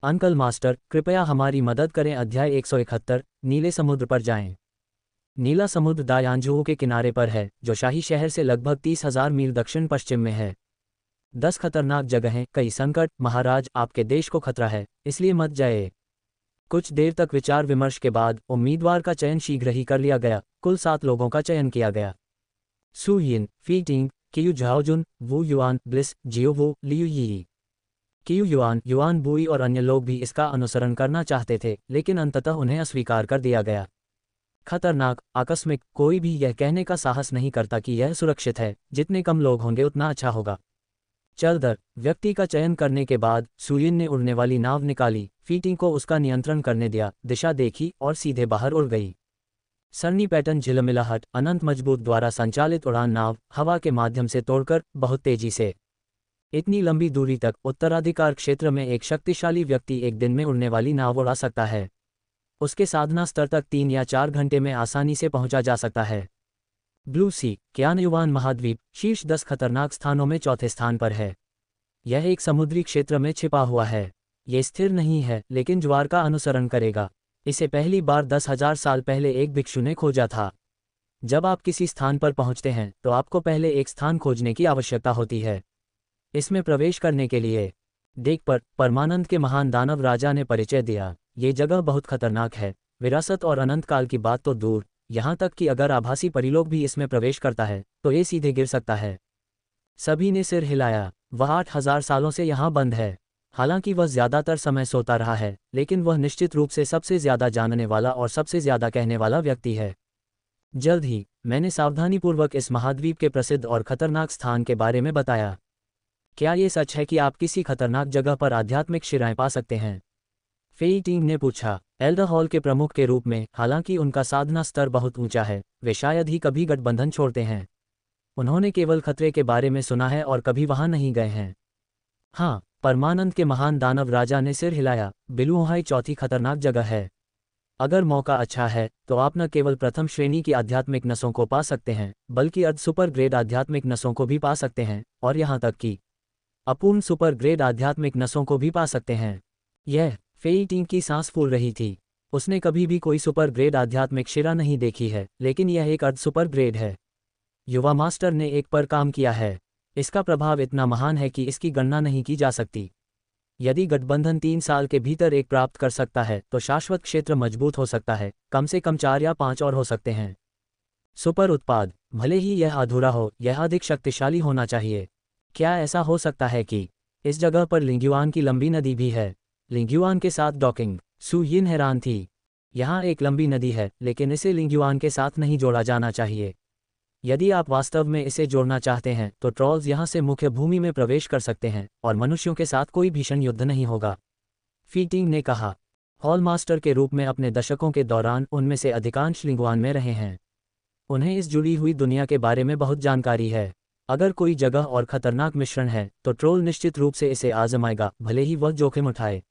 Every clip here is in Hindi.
अंकल मास्टर, कृपया हमारी मदद करें। अध्याय 171, नीले समुद्र पर जाएं। नीला समुद्र दायांजुओ के किनारे पर है, जो शाही शहर से लगभग 30,000 मील दक्षिण पश्चिम में है। 10 खतरनाक जगहें, कई संकट। महाराज, आपके देश को खतरा है, इसलिए मत जाइए। कुछ देर तक विचार विमर्श के बाद उम्मीदवार का चयन शीघ्र ही कर लिया गया। कुल 7 लोगों का चयन किया गया। सु यिन, फी टिंग, कियू झाओजुन, वू युआन, ब्लिस, जियो वू, लियू यी। कियू युआन, युआन बुई और अन्य लोग भी इसका अनुसरण करना चाहते थे, लेकिन अंततः उन्हें अस्वीकार कर दिया गया। खतरनाक, आकस्मिक, कोई भी यह कहने का साहस नहीं करता कि यह सुरक्षित है। जितने कम लोग होंगे उतना अच्छा होगा। चलदर व्यक्ति का चयन करने के बाद सुयिन ने उड़ने वाली नाव निकाली। फीटिंग को उसका नियंत्रण करने दिया, दिशा देखी और सीधे बाहर उड़ गई। सरनी पैटर्न झिलमिलाहट, अनंत मजबूत द्वारा संचालित उड़ान नाव हवा के माध्यम से तोड़कर बहुत तेजी से इतनी लंबी दूरी तक उत्तराधिकार क्षेत्र में एक शक्तिशाली व्यक्ति एक दिन में उड़ने वाली नाव उड़ा सकता है। उसके साधना स्तर तक 3 या 4 घंटे में आसानी से पहुंचा जा सकता है। ब्लू सी क्यानयुवान महाद्वीप शीर्ष 10 खतरनाक स्थानों में चौथे स्थान पर है। यह एक समुद्री क्षेत्र में छिपा हुआ है। यह स्थिर नहीं है, लेकिन ज्वार का अनुसरण करेगा। इसे पहली बार 10,000 साल पहले एक भिक्षु ने खोजा था। जब आप किसी स्थान पर पहुंचते हैं तो आपको पहले एक स्थान खोजने की आवश्यकता होती है। इसमें प्रवेश करने के लिए देख पर परमानंद के महान दानव राजा ने परिचय दिया। ये जगह बहुत खतरनाक है। विरासत और अनंत काल की बात तो दूर, यहाँ तक कि अगर आभासी परिलोक भी इसमें प्रवेश करता है तो ये सीधे गिर सकता है। सभी ने सिर हिलाया। वह 8,000 सालों से यहाँ बंद है। हालांकि वह ज्यादातर समय सोता रहा है, लेकिन वह निश्चित रूप से सबसे ज्यादा जानने वाला और सबसे ज्यादा कहने वाला व्यक्ति है। जल्द ही मैंने सावधानीपूर्वक इस महाद्वीप के प्रसिद्ध और खतरनाक स्थान के बारे में बताया। क्या ये सच है कि आप किसी खतरनाक जगह पर आध्यात्मिक शिराएं पा सकते हैं? फेई टिंग ने पूछा। एल्डर हॉल के प्रमुख के रूप में, हालांकि उनका साधना स्तर बहुत ऊंचा है, वे शायद ही कभी गठबंधन छोड़ते हैं। उन्होंने केवल खतरे के बारे में सुना है और कभी वहां नहीं गए हैं। हाँ, परमानंद के महान दानव राजा ने सिर हिलाया। बिलुओहाई चौथी खतरनाक जगह है। अगर मौका अच्छा है तो आप न केवल प्रथम श्रेणी की आध्यात्मिक नसों को पा सकते हैं, बल्कि अर्ध सुपर ग्रेड आध्यात्मिक नसों को भी पा सकते हैं, और यहाँ तक कि अपूर्ण सुपर ग्रेड आध्यात्मिक नसों को भी पा सकते हैं। यह फेई टिंग की सांस फूल रही थी। उसने कभी भी कोई सुपर ग्रेड आध्यात्मिक शिरा नहीं देखी है, लेकिन यह एक अर्ध सुपर ग्रेड है। युवा मास्टर ने एक पर काम किया है। इसका प्रभाव इतना महान है कि इसकी गणना नहीं की जा सकती। यदि गठबंधन 3 साल के भीतर एक प्राप्त कर सकता है तो शाश्वत क्षेत्र मजबूत हो सकता है। कम से कम 4 या 5 और हो सकते हैं। सुपर उत्पाद, भले ही यह अधूरा हो, यह अधिक शक्तिशाली होना चाहिए। क्या ऐसा हो सकता है कि इस जगह पर लिंग्युआन की लंबी नदी भी है? लिंग्युआन के साथ डॉकिंग। सु यिन हैरान थी। यहाँ एक लंबी नदी है, लेकिन इसे लिंग्युआन के साथ नहीं जोड़ा जाना चाहिए। यदि आप वास्तव में इसे जोड़ना चाहते हैं तो ट्रॉल्स यहाँ से मुख्य भूमि में प्रवेश कर सकते हैं और मनुष्यों के साथ कोई भीषण युद्ध नहीं होगा। फीटिंग ने कहा। हॉल मास्टर के रूप में अपने दशकों के दौरान उनमें से अधिकांश लिंग्युआन में रहे हैं। उन्हें इस जुड़ी हुई दुनिया के बारे में बहुत जानकारी है। अगर कोई जगह और खतरनाक मिश्रण है तो ट्रोल निश्चित रूप से इसे आजमाएगा, भले ही वह जोखिम उठाए।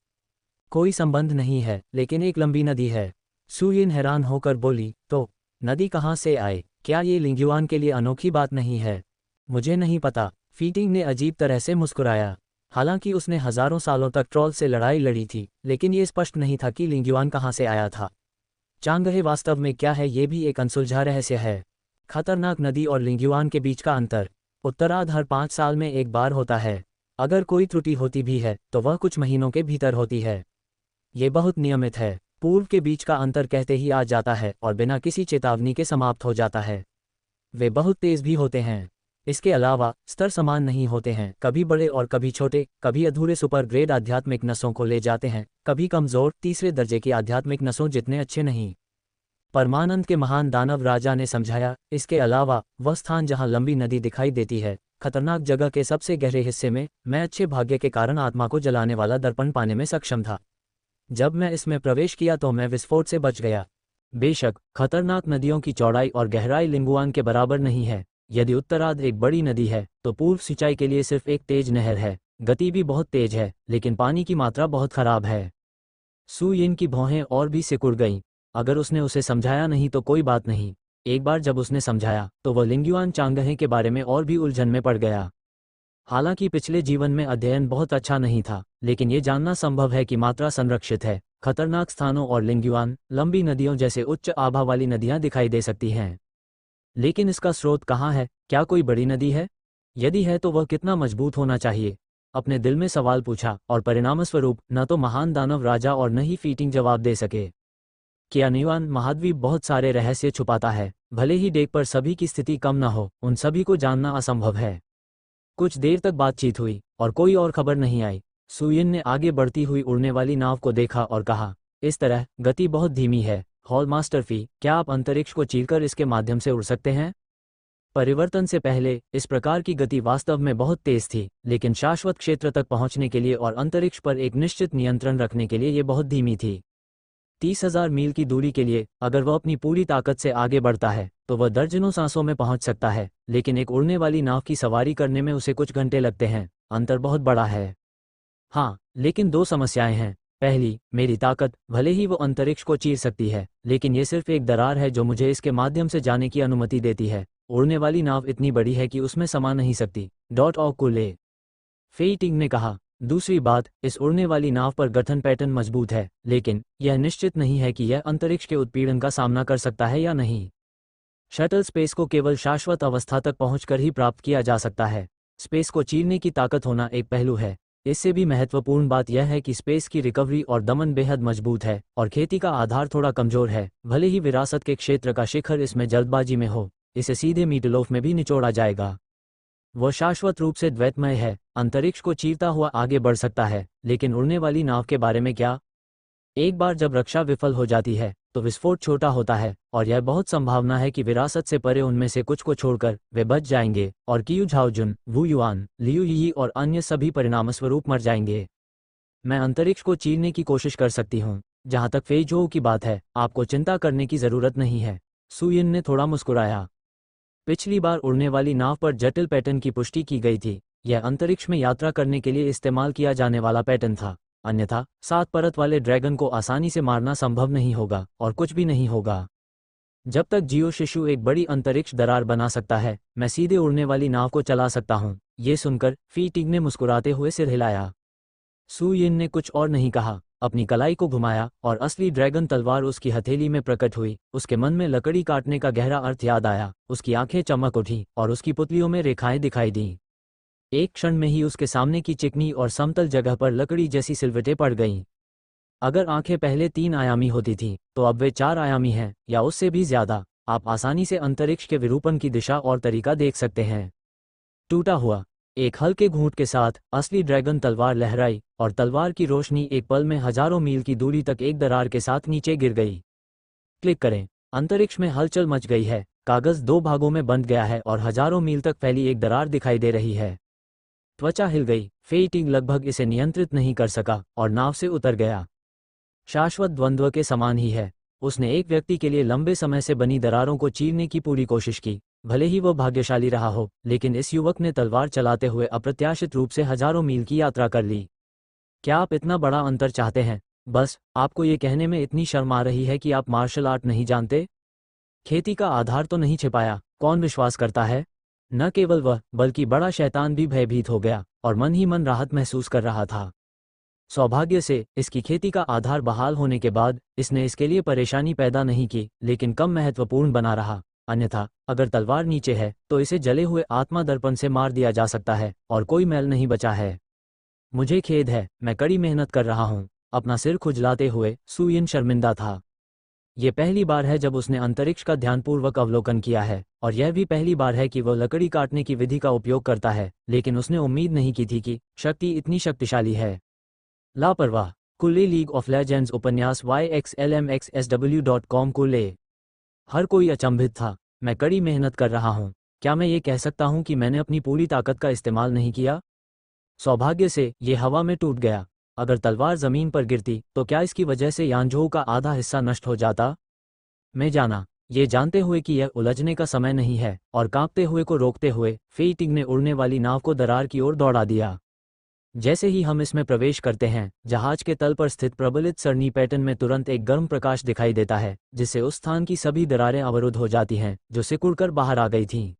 कोई संबंध नहीं है, लेकिन एक लंबी नदी है। सु यिन हैरान होकर बोली, तो नदी कहाँ से आए? क्या ये लिंग्युआन के लिए अनोखी बात नहीं है? मुझे नहीं पता। फीटिंग ने अजीब तरह से मुस्कुराया। हालांकि उसने हजारों सालों तक ट्रोल से लड़ाई लड़ी थी, लेकिन ये स्पष्ट नहीं था कि लिंग्युआन कहाँ से आया था। चांगहे वास्तव में क्या है, ये भी एक अनसुलझा रहस्य है। खतरनाक नदी और लिंग्युआन के बीच का अंतर। उत्तरार्ध हर 5 साल में एक बार होता है। अगर कोई त्रुटि होती भी है तो वह कुछ महीनों के भीतर होती है। ये बहुत नियमित है। पूर्व के बीच का अंतर कहते ही आ जाता है और बिना किसी चेतावनी के समाप्त हो जाता है। वे बहुत तेज भी होते हैं। इसके अलावा स्तर समान नहीं होते हैं, कभी बड़े और कभी छोटे, कभी अधूरे सुपर ग्रेड आध्यात्मिक नसों को ले जाते हैं, कभी कमजोर तीसरे दर्जे की आध्यात्मिक नसों जितने अच्छे नहीं। परमानंद के महान दानव राजा ने समझाया। इसके अलावा वह स्थान जहां लंबी नदी दिखाई देती है, खतरनाक जगह के सबसे गहरे हिस्से में, मैं अच्छे भाग्य के कारण आत्मा को जलाने वाला दर्पण पाने में सक्षम था। जब मैं इसमें प्रवेश किया तो मैं विस्फोट से बच गया। बेशक खतरनाक नदियों की चौड़ाई और गहराई लिंगुआन के बराबर नहीं है। यदि उत्तरार्ध एक बड़ी नदी है तो पूर्व सिंचाई के लिए सिर्फ एक तेज नहर है। गति भी बहुत तेज है, लेकिन पानी की मात्रा बहुत खराब है। सु यिन की भौहें और भी सिकुड़ गईं। अगर उसने उसे समझाया नहीं तो कोई बात नहीं। एक बार जब उसने समझाया तो वह लिंग्युआन चांगहे के बारे में और भी उलझन में पड़ गया। हालांकि पिछले जीवन में अध्ययन बहुत अच्छा नहीं था, लेकिन ये जानना संभव है कि मात्रा संरक्षित है। खतरनाक स्थानों और लिंग्युआन, लंबी नदियों जैसे उच्च आभा वाली नदियां दिखाई दे सकती हैं। लेकिन इसका स्रोत कहाँ है? क्या कोई बड़ी नदी है? यदि है तो वह कितना मजबूत होना चाहिए? अपने दिल में सवाल पूछा, और परिणामस्वरूप न तो महान दानव राजा और न ही फीटिंग जवाब दे सके। कियानिवान महाद्वीप बहुत सारे रहस्य छुपाता है। भले ही डेक पर सभी की स्थिति कम न हो, उन सभी को जानना असंभव है। कुछ देर तक बातचीत हुई और कोई और खबर नहीं आई। सुयिन ने आगे बढ़ती हुई उड़ने वाली नाव को देखा और कहा, इस तरह गति बहुत धीमी है। हॉल मास्टर फी, क्या आप अंतरिक्ष को चीरकर इसके माध्यम से उड़ सकते हैं? परिवर्तन से पहले इस प्रकार की गति वास्तव में बहुत तेज थी, लेकिन शाश्वत क्षेत्र तक पहुंचने के लिए और अंतरिक्ष पर एक निश्चित नियंत्रण रखने के लिए ये बहुत धीमी थी। 30,000 मील की दूरी के लिए अगर वह अपनी पूरी ताकत से आगे बढ़ता है तो वह दर्जनों सांसों में पहुंच सकता है, लेकिन एक उड़ने वाली नाव की सवारी करने में उसे कुछ घंटे लगते हैं। अंतर बहुत बड़ा है। हाँ, लेकिन दो समस्याएं हैं। पहली, मेरी ताकत, भले ही वो अंतरिक्ष को चीर सकती है, लेकिन ये सिर्फ एक दरार है जो मुझे इसके माध्यम से जाने की अनुमति देती है। उड़ने वाली नाव इतनी बड़ी है कि उसमें समा नहीं सकती। .कुले फेई टिंग ने कहा। दूसरी बात, इस उड़ने वाली नाव पर गठन पैटर्न मजबूत है, लेकिन यह निश्चित नहीं है कि यह अंतरिक्ष के उत्पीड़न का सामना कर सकता है या नहीं। शटल स्पेस को केवल शाश्वत अवस्था तक पहुंचकर ही प्राप्त किया जा सकता है। स्पेस को चीरने की ताकत होना एक पहलू है। इससे भी महत्वपूर्ण बात यह है कि स्पेस की रिकवरी और दमन बेहद मजबूत है और खेती का आधार थोड़ा कमजोर है। भले ही विरासत के क्षेत्र का शिखर इसमें जल्दबाजी में हो, इसे सीधे मीटलोफ में भी निचोड़ा जाएगा। वह शाश्वत रूप से द्वैतमय है, अंतरिक्ष को चीरता हुआ आगे बढ़ सकता है, लेकिन उड़ने वाली नाव के बारे में क्या? एक बार जब रक्षा विफल हो जाती है तो विस्फोट छोटा होता है, और यह बहुत संभावना है कि विरासत से परे उनमें से कुछ को छोड़कर वे बच जाएंगे और कियू झाओजुन, वू युआन, लियू यी और अन्य सभी परिणामस्वरूप मर जाएंगे। मैं अंतरिक्ष को चीरने की कोशिश कर सकती हूँ। जहाँ तक फेइजोऊ की बात है, आपको चिंता करने की जरूरत नहीं है। सुयिन ने थोड़ा मुस्कुराया। पिछली बार उड़ने वाली नाव पर जटिल पैटर्न की पुष्टि की गई थी। यह अंतरिक्ष में यात्रा करने के लिए इस्तेमाल किया जाने वाला पैटर्न था। अन्यथा 7 परत वाले ड्रैगन को आसानी से मारना संभव नहीं होगा और कुछ भी नहीं होगा। जब तक जियो शिशु एक बड़ी अंतरिक्ष दरार बना सकता है, मैं सीधे उड़ने वाली नाव को चला सकता हूँ। ये सुनकर फी टिंग ने मुस्कुराते हुए सिर हिलाया। सू यिन ने कुछ और नहीं कहा, अपनी कलाई को घुमाया और असली ड्रैगन तलवार उसकी हथेली में प्रकट हुई। उसके मन में लकड़ी काटने का गहरा अर्थ याद आया। उसकी आंखें चमक उठी और उसकी पुतलियों में रेखाएं दिखाई दीं। एक क्षण में ही उसके सामने की चिकनी और समतल जगह पर लकड़ी जैसी सिलवटें पड़ गईं। अगर आंखें पहले 3 आयामी होती थीं, तो अब वे 4 आयामी हैं, या उससे भी ज्यादा। आप आसानी से अंतरिक्ष के विरूपण की दिशा और तरीका देख सकते हैं। टूटा हुआ। एक हल्के घूंट के साथ असली ड्रैगन तलवार लहराई और तलवार की रोशनी एक पल में हजारों मील की दूरी तक एक दरार के साथ नीचे गिर गई। क्लिक करें। अंतरिक्ष में हलचल मच गई है। कागज 2 भागों में बंट गया है और हजारों मील तक फैली एक दरार दिखाई दे रही है। त्वचा हिल गई। फेई टिंग लगभग इसे नियंत्रित नहीं कर सका और नाव से उतर गया। शाश्वत द्वंद्व के समान ही है। उसने एक व्यक्ति के लिए लंबे समय से बनी दरारों को चीरने की पूरी कोशिश की। भले ही वह भाग्यशाली रहा हो, लेकिन इस युवक ने तलवार चलाते हुए अप्रत्याशित रूप से हजारों मील की यात्रा कर ली। क्या आप इतना बड़ा अंतर चाहते हैं? बस, आपको ये कहने में इतनी शर्म आ रही है कि आप मार्शल आर्ट नहीं जानते? खेती का आधार तो नहीं छिपाया, कौन विश्वास करता है? न केवल वह, बल्कि बड़ा शैतान भी भयभीत हो गया और मन ही मन राहत महसूस कर रहा था। सौभाग्य से इसकी खेती का आधार बहाल होने के बाद इसने इसके लिए परेशानी पैदा नहीं की, लेकिन कम महत्वपूर्ण बना रहा। अन्यथा अगर तलवार नीचे है तो इसे जले हुए आत्मा दर्पण से मार दिया जा सकता है और कोई मैल नहीं बचा है। मुझे खेद है, मैं कड़ी मेहनत कर रहा हूँ। अपना सिर खुजलाते हुए सू यिन शर्मिंदा था। ये पहली बार है जब उसने अंतरिक्ष का ध्यानपूर्वक अवलोकन किया है, और यह भी पहली बार है कि वह लकड़ी काटने की विधि का उपयोग करता है, लेकिन उसने उम्मीद नहीं की थी कि शक्ति इतनी शक्तिशाली है। लापरवाह। कुल्ले लीग ऑफ लेजेंड्स उपन्यास yxlmxsw.com कुल्ले। हर कोई अचंभित था। मैं कड़ी मेहनत कर रहा हूँ। क्या मैं ये कह सकता हूँ कि मैंने अपनी पूरी ताकत का इस्तेमाल नहीं किया? सौभाग्य से ये हवा में टूट गया। अगर तलवार जमीन पर गिरती तो क्या इसकी वजह से यानजोऊ का आधा हिस्सा नष्ट हो जाता? मैं जाना, ये जानते हुए कि यह उलझने का समय नहीं है, और कांपते हुए को रोकते हुए फेई टिंग ने उड़ने वाली नाव को दरार की ओर दौड़ा दिया। जैसे ही हम इसमें प्रवेश करते हैं, जहाज के तल पर स्थित प्रबलित सरणी पैटर्न में तुरंत एक गर्म प्रकाश दिखाई देता है, जिससे उस स्थान की सभी दरारें अवरुद्ध हो जाती हैं जो सिकुड़कर बाहर आ गई थीं।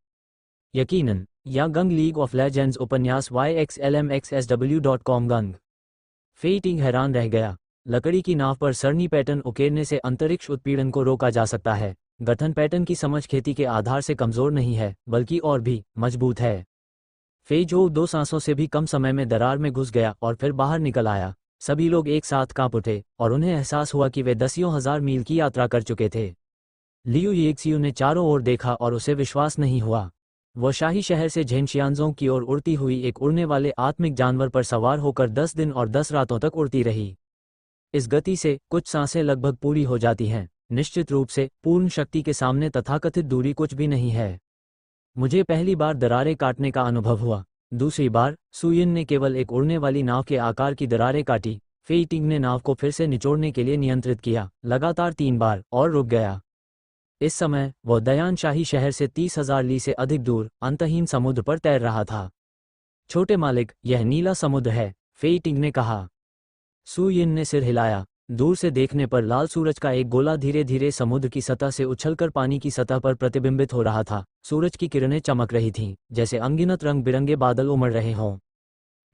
यकीनन, या गंग लीग ऑफ लेजेंड्स उपन्यास YXLMXSW.com गंग। फेई टिंग हैरान रह गया। लकड़ी की नाव पर सरनी पैटर्न उकेरने से अंतरिक्ष उत्पीड़न को रोका जा सकता है। गठन पैटर्न की समझ खेती के आधार से कमजोर नहीं है, बल्कि और भी मजबूत है। फेई जो 2 सांसों से भी कम समय में दरार में घुस गया और फिर बाहर निकल आया। सभी लोग एक साथ कांप उठे और उन्हें एहसास हुआ कि वे दसियों हजार मील की यात्रा कर चुके थे। लियू यीक्सियू ने चारों ओर देखा और उसे विश्वास नहीं हुआ। वह शाही शहर से झेनशियांजोंग की ओर उड़ती हुई एक उड़ने वाले आत्मिक जानवर पर सवार होकर 10 दिन और 10 रातों तक उड़ती रही। इस गति से कुछ सांसें लगभग पूरी हो जाती हैं। निश्चित रूप से पूर्ण शक्ति के सामने तथाकथित दूरी कुछ भी नहीं है। मुझे पहली बार दरारें काटने का अनुभव हुआ। दूसरी बार सुयिन ने केवल एक उड़ने वाली नाव के आकार की दरारें काटी। फेई टिंग ने नाव को फिर से निचोड़ने के लिए नियंत्रित किया, लगातार 3 बार, और रुक गया। इस समय वह दयान शाही शहर से 30,000 ली से अधिक दूर अंतहीन समुद्र पर तैर रहा था। छोटे मालिक, यह नीला समुद्र है, फेई टिंग ने कहा। सुयिन ने सिर हिलाया। दूर से देखने पर लाल सूरज का एक गोला धीरे धीरे समुद्र की सतह से उछलकर पानी की सतह पर प्रतिबिंबित हो रहा था। सूरज की किरणें चमक रही थीं, जैसे अनगिनत रंग बिरंगे बादल उमड़ रहे हों।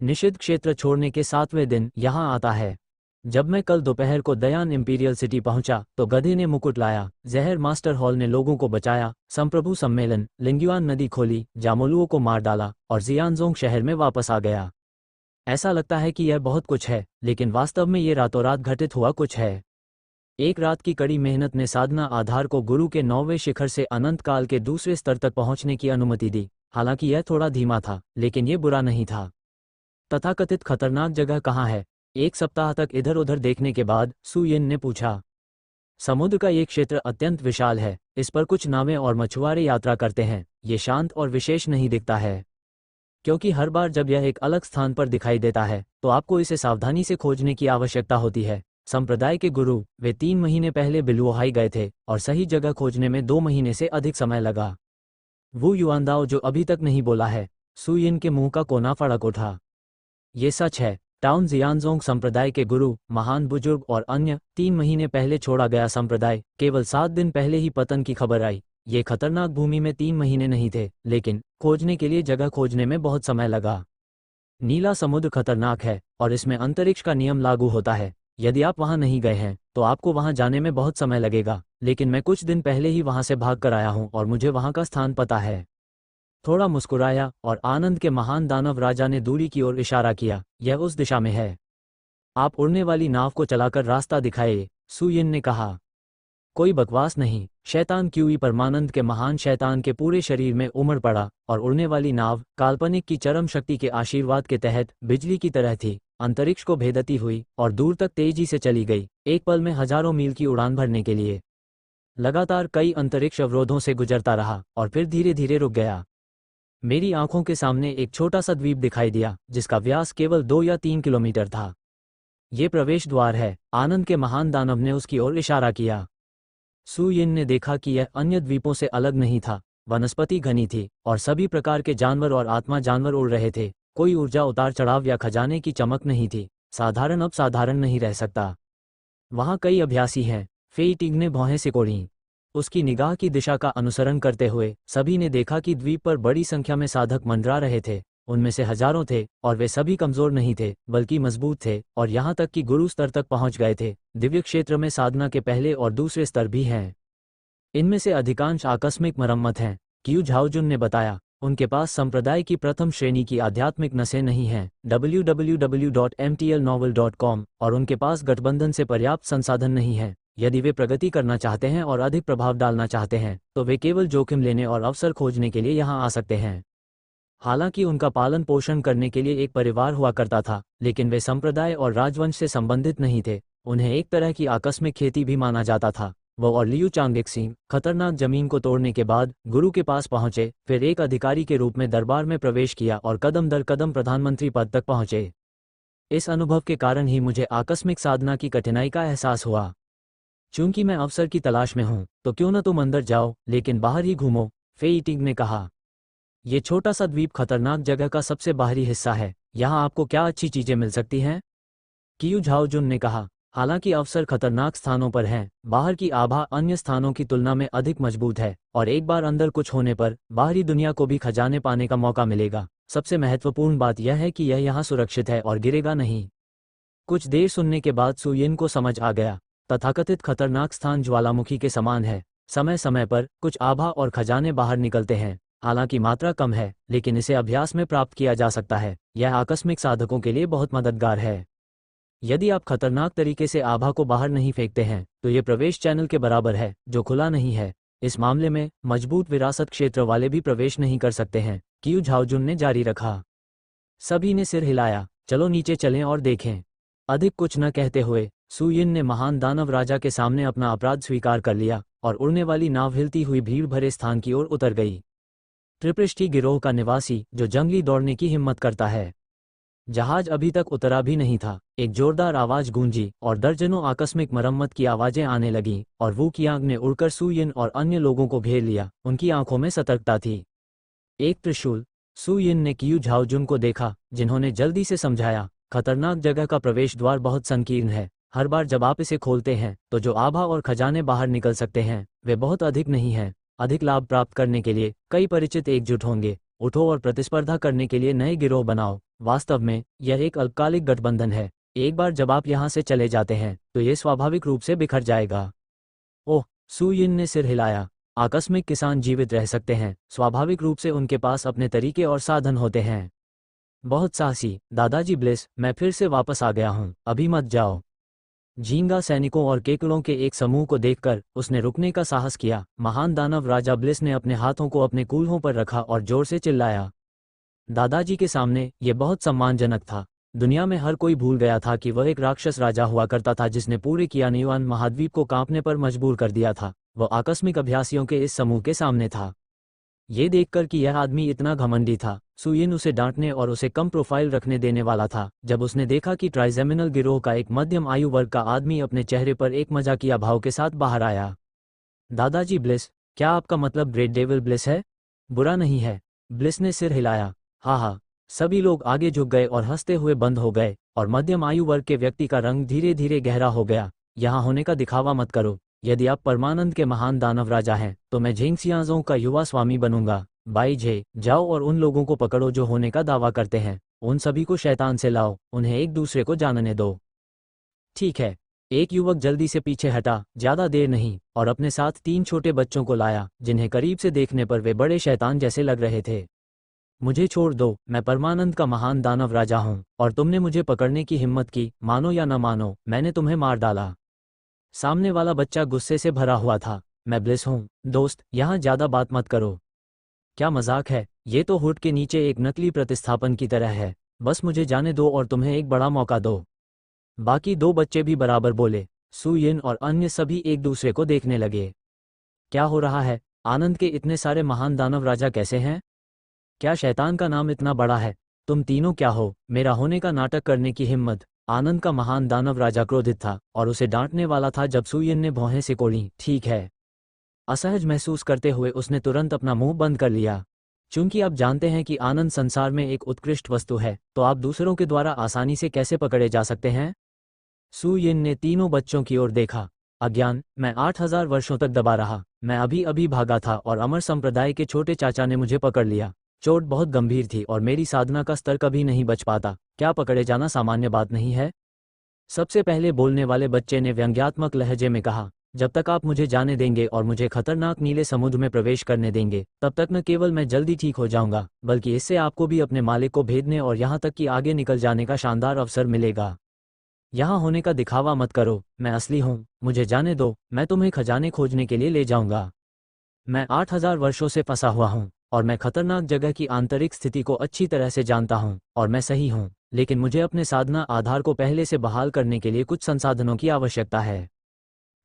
निषिद्ध क्षेत्र छोड़ने के 7वें दिन यहाँ आता है। जब मैं कल दोपहर को दयान इंपीरियल सिटी पहुंचा तो गधे ने मुकुट लाया, जहर मास्टर हॉल ने लोगों को बचाया, संप्रभु सम्मेलन, लिंग्युआन नदी खोली, जामोलुओं को मार डाला और जियानजोंग शहर में वापस आ गया। ऐसा लगता है कि यह बहुत कुछ है, लेकिन वास्तव में ये रातों रात घटित हुआ कुछ है। एक रात की कड़ी मेहनत ने साधना आधार को गुरु के 9वें शिखर से अनंत काल के दूसरे स्तर तक पहुंचने की अनुमति दी। हालांकि यह थोड़ा धीमा था, लेकिन यह बुरा नहीं था। तथाकथित खतरनाक जगह कहाँ है? 1 सप्ताह तक इधर उधर देखने के बाद सुयिन ने पूछा। समुद्र का ये क्षेत्र अत्यंत विशाल है। इस पर कुछ नावें और मछुआरे यात्रा करते हैं। ये शांत और विशेष नहीं दिखता है, क्योंकि हर बार जब यह एक अलग स्थान पर दिखाई देता है तो आपको इसे सावधानी से खोजने की आवश्यकता होती है। संप्रदाय के गुरु, वे 3 महीने पहले बिलुओहाई गए थे और सही जगह खोजने में 2 महीने से अधिक समय लगा। वू युआनदाओ जो अभी तक नहीं बोला है। सुयिन के मुंह का कोना फड़क उठा। ये सच है। टाउन जियानजोंग संप्रदाय के गुरु, महान बुजुर्ग और अन्य 3 महीने पहले छोड़ा गया संप्रदाय, केवल 7 दिन पहले ही पतन की खबर आई। ये खतरनाक भूमि में 3 महीने नहीं थे, लेकिन खोजने के लिए जगह खोजने में बहुत समय लगा। नीला समुद्र खतरनाक है और इसमें अंतरिक्ष का नियम लागू होता है। यदि आप वहां नहीं गए हैं तो आपको वहां जाने में बहुत समय लगेगा, लेकिन मैं कुछ दिन पहले ही वहां से भाग कर आया हूं और मुझे वहां का स्थान पता है। थोड़ा मुस्कुराया और आनंद के महान दानव राजा ने दूरी की ओर इशारा किया। यह उस दिशा में है। आप उड़ने वाली नाव को चलाकर रास्ता दिखाए, सुयिन ने कहा। कोई बकवास नहीं। शैतान क्यूई परमानंद के महान शैतान के पूरे शरीर में उमड़ पड़ा और उड़ने वाली नाव काल्पनिक की चरम शक्ति के आशीर्वाद के तहत बिजली की तरह थी। अंतरिक्ष को भेदती हुई और दूर तक तेजी से चली गई, एक पल में हजारों मील की उड़ान भरने के लिए। लगातार कई अंतरिक्ष अवरोधों से गुजरता रहा और फिर धीरे धीरे रुक गया। मेरी आंखों के सामने एक छोटा सा द्वीप दिखाई दिया, जिसका व्यास केवल 2 या 3 किलोमीटर था। ये प्रवेश द्वार है। आनंद के महान दानव ने उसकी ओर इशारा किया। सुयिन ने देखा कि यह अन्य द्वीपों से अलग नहीं था। वनस्पति घनी थी और सभी प्रकार के जानवर और आत्मा जानवर उड़ रहे थे। कोई ऊर्जा उतार चढ़ाव या खजाने की चमक नहीं थी। साधारण अब साधारण नहीं रह सकता। वहां कई अभ्यासी हैं। फेई टिंग ने भौहें सिकोड़ीं। उसकी निगाह की दिशा का अनुसरण करते हुए सभी ने देखा कि द्वीप पर बड़ी संख्या में साधक मंडरा रहे थे। उनमें से हजारों थे और वे सभी कमजोर नहीं थे, बल्कि मजबूत थे और यहाँ तक कि गुरु स्तर तक पहुँच गए थे। दिव्य क्षेत्र में साधना के पहले और दूसरे स्तर भी हैं। इनमें से अधिकांश आकस्मिक मरम्मत हैं, क्यू झाओजुन ने बताया। उनके पास संप्रदाय की प्रथम श्रेणी की आध्यात्मिक नसें नहीं हैं, www.mtlnovel.com, और उनके पास गठबंधन से पर्याप्त संसाधन नहीं है। यदि वे प्रगति करना चाहते हैं और अधिक प्रभाव डालना चाहते हैं तो वे केवल जोखिम लेने और अवसर खोजने के लिए यहाँ आ सकते हैं। हालांकि उनका पालन पोषण करने के लिए एक परिवार हुआ करता था, लेकिन वे संप्रदाय और राजवंश से संबंधित नहीं थे। उन्हें एक तरह की आकस्मिक खेती भी माना जाता था। वो और लियू चांगेक्सिंग खतरनाक जमीन को तोड़ने के बाद गुरु के पास पहुंचे, फिर एक अधिकारी के रूप में दरबार में प्रवेश किया और कदम दर कदम प्रधानमंत्री पद तक पहुंचे। इस अनुभव के कारण ही मुझे आकस्मिक साधना की कठिनाई का एहसास हुआ। चूंकि मैं अवसर की तलाश में हूं, तो क्यों न तुम अंदर जाओ, लेकिन बाहर ही घूमो, फेई टिंग ने कहा। ये छोटा सा द्वीप खतरनाक जगह का सबसे बाहरी हिस्सा है। यहाँ आपको क्या अच्छी चीजें मिल सकती हैं? कियू झाओजुन ने कहा। हालांकि अवसर खतरनाक स्थानों पर हैं, बाहर की आभा अन्य स्थानों की तुलना में अधिक मजबूत है और एक बार अंदर कुछ होने पर बाहरी दुनिया को भी खजाने पाने का मौका मिलेगा। सबसे महत्वपूर्ण बात यह है कि यह यहाँ सुरक्षित है और गिरेगा नहीं। कुछ देर सुनने के बाद सुयिन को समझ आ गया, तथाकथित खतरनाक स्थान ज्वालामुखी के समान है। समय समय पर कुछ आभा और खजाने बाहर निकलते हैं, हालांकि मात्रा कम है, लेकिन इसे अभ्यास में प्राप्त किया जा सकता है। यह आकस्मिक साधकों के लिए बहुत मददगार है। यदि आप खतरनाक तरीके से आभा को बाहर नहीं फेंकते हैं तो ये प्रवेश चैनल के बराबर है जो खुला नहीं है। इस मामले में मजबूत विरासत क्षेत्र वाले भी प्रवेश नहीं कर सकते हैं, क्यू झाओजुन ने जारी रखा। सभी ने सिर हिलाया। चलो नीचे चलें और देखें। अधिक कुछ न कहते हुए सुयिन ने महान दानव राजा के सामने अपना अपराध स्वीकार कर लिया और उड़ने वाली नाव हिलती हुई भीड़ भरे स्थान की ओर उतर गई। त्रिपृष्ठी गिरोह का निवासी जो जंगली दौड़ने की हिम्मत करता है। जहाज अभी तक उतरा भी नहीं था, एक जोरदार आवाज गूंजी और दर्जनों आकस्मिक मरम्मत की आवाजें आने लगीं और वू कियांग ने उड़कर सुयिन और अन्य लोगों को घेर लिया। उनकी आंखों में सतर्कता थी। एक त्रिशूल। सुयिन ने क्यू झाओजुन को देखा, जिन्होंने जल्दी से समझाया, खतरनाक जगह का प्रवेश द्वार बहुत संकीर्ण है। हर बार जब आप इसे खोलते हैं तो जो आभा और खजाने बाहर निकल सकते हैं वे बहुत अधिक नहीं हैं। अधिक लाभ प्राप्त करने के लिए कई परिचित एकजुट होंगे। उठो और प्रतिस्पर्धा करने के लिए नए गिरोह बनाओ। वास्तव में यह एक अल्पकालिक गठबंधन है। एक बार जब आप यहाँ से चले जाते हैं तो ये स्वाभाविक रूप से बिखर जाएगा। ओह, सुयिन ने सिर हिलाया। आकस्मिक किसान जीवित रह सकते हैं, स्वाभाविक रूप से उनके पास अपने तरीके और साधन होते हैं। बहुत साहसी। दादाजी ब्लिस, मैं फिर से वापस आ गया हूँ, अभी मत जाओ। झींगा सैनिकों और केकड़ों के एक समूह को देखकर उसने रुकने का साहस किया। महान दानव राजा ब्लिस ने अपने हाथों को अपने कूल्हों पर रखा और जोर से चिल्लाया। दादाजी के सामने यह बहुत सम्मानजनक था। दुनिया में हर कोई भूल गया था कि वह एक राक्षस राजा हुआ करता था जिसने पूरे कियानियुआन महाद्वीप को कांपने पर मजबूर कर दिया था। वह आकस्मिक अभ्यासियों के इस समूह के सामने था। ये देखकर कि यह आदमी इतना घमंडी था, सुयिन उसे डांटने और उसे कम प्रोफाइल रखने देने वाला था जब उसने देखा कि ट्राइजेमिनल गिरोह का एक मध्यम आयु वर्ग का आदमी अपने चेहरे पर एक मजाकिया भाव के साथ बाहर आया। दादाजी ब्लिस, क्या आपका मतलब ग्रेट डेविल ब्लिस है? बुरा नहीं है। ब्लिस ने सिर हिलाया। हाँ हाँ। सभी लोग आगे झुक गए और हंसते हुए बंद हो गए और मध्यम आयु वर्ग के व्यक्ति का रंग धीरे धीरे गहरा हो गया। यहाँ होने का दिखावा मत करो। यदि आप परमानंद के महान दानव राजा हैं तो मैं झेंगसियांजों का युवा स्वामी बनूंगा। बाई जे, जाओ और उन लोगों को पकड़ो जो होने का दावा करते हैं। उन सभी को शैतान से लाओ, उन्हें एक दूसरे को जानने दो। ठीक है। एक युवक जल्दी से पीछे हटा, ज्यादा देर नहीं, और अपने साथ 3 छोटे बच्चों को लाया जिन्हें करीब से देखने पर वे बड़े शैतान जैसे लग रहे थे। मुझे छोड़ दो, मैं परमानंद का महान दानव राजा हूँ और तुमने मुझे पकड़ने की हिम्मत की, मानो या न मानो, मैंने तुम्हें मार डाला। सामने वाला बच्चा गुस्से से भरा हुआ था। मैं ब्लिस हूँ दोस्त, यहाँ ज्यादा बात मत करो। क्या मजाक है? ये तो हुड के नीचे एक नकली प्रतिस्थापन की तरह है। बस मुझे जाने दो और तुम्हें एक बड़ा मौका दो। बाकी 2 बच्चे भी बराबर बोले। सुयिन और अन्य सभी एक दूसरे को देखने लगे। क्या हो रहा है? आनंद के इतने सारे महान दानव राजा कैसे हैं? क्या शैतान का नाम इतना बड़ा है? तुम तीनों क्या हो? मेरा होने का नाटक करने की हिम्मत? आनंद का महान दानव राजा क्रोधित था और उसे डांटने वाला था जब सुयिन ने भौहें सिकोड़ी। ठीक है। असहज महसूस करते हुए उसने तुरंत अपना मुंह बंद कर लिया। चूंकि आप जानते हैं कि आनंद संसार में एक उत्कृष्ट वस्तु है, तो आप दूसरों के द्वारा आसानी से कैसे पकड़े जा सकते हैं? सुयिन ने तीनों बच्चों की ओर देखा। अज्ञान, मैं 8000 वर्षों तक दबा रहा। मैं अभी अभी भागा था और अमर संप्रदाय के छोटे चाचा ने मुझे पकड़ लिया। चोट बहुत गंभीर थी और मेरी साधना का स्तर कभी नहीं बच पाता। क्या पकड़े जाना सामान्य बात नहीं है? सबसे पहले बोलने वाले बच्चे ने व्यंग्यात्मक लहजे में कहा, जब तक आप मुझे जाने देंगे और मुझे खतरनाक नीले समुद्र में प्रवेश करने देंगे, तब तक न केवल मैं जल्दी ठीक हो जाऊंगा, बल्कि इससे आपको भी अपने मालिक को भेदने और यहाँ तक कि आगे निकल जाने का शानदार अवसर मिलेगा। यहाँ होने का दिखावा मत करो, मैं असली हूँ, मुझे जाने दो, मैं तुम्हें खजाने खोजने के लिए ले जाऊंगा। मैं 8000 वर्षों से फंसा हुआ हूँ और मैं खतरनाक जगह की आंतरिक स्थिति को अच्छी तरह से जानता हूँ और मैं सही हूँ, लेकिन मुझे अपने साधना आधार को पहले से बहाल करने के लिए कुछ संसाधनों की आवश्यकता है।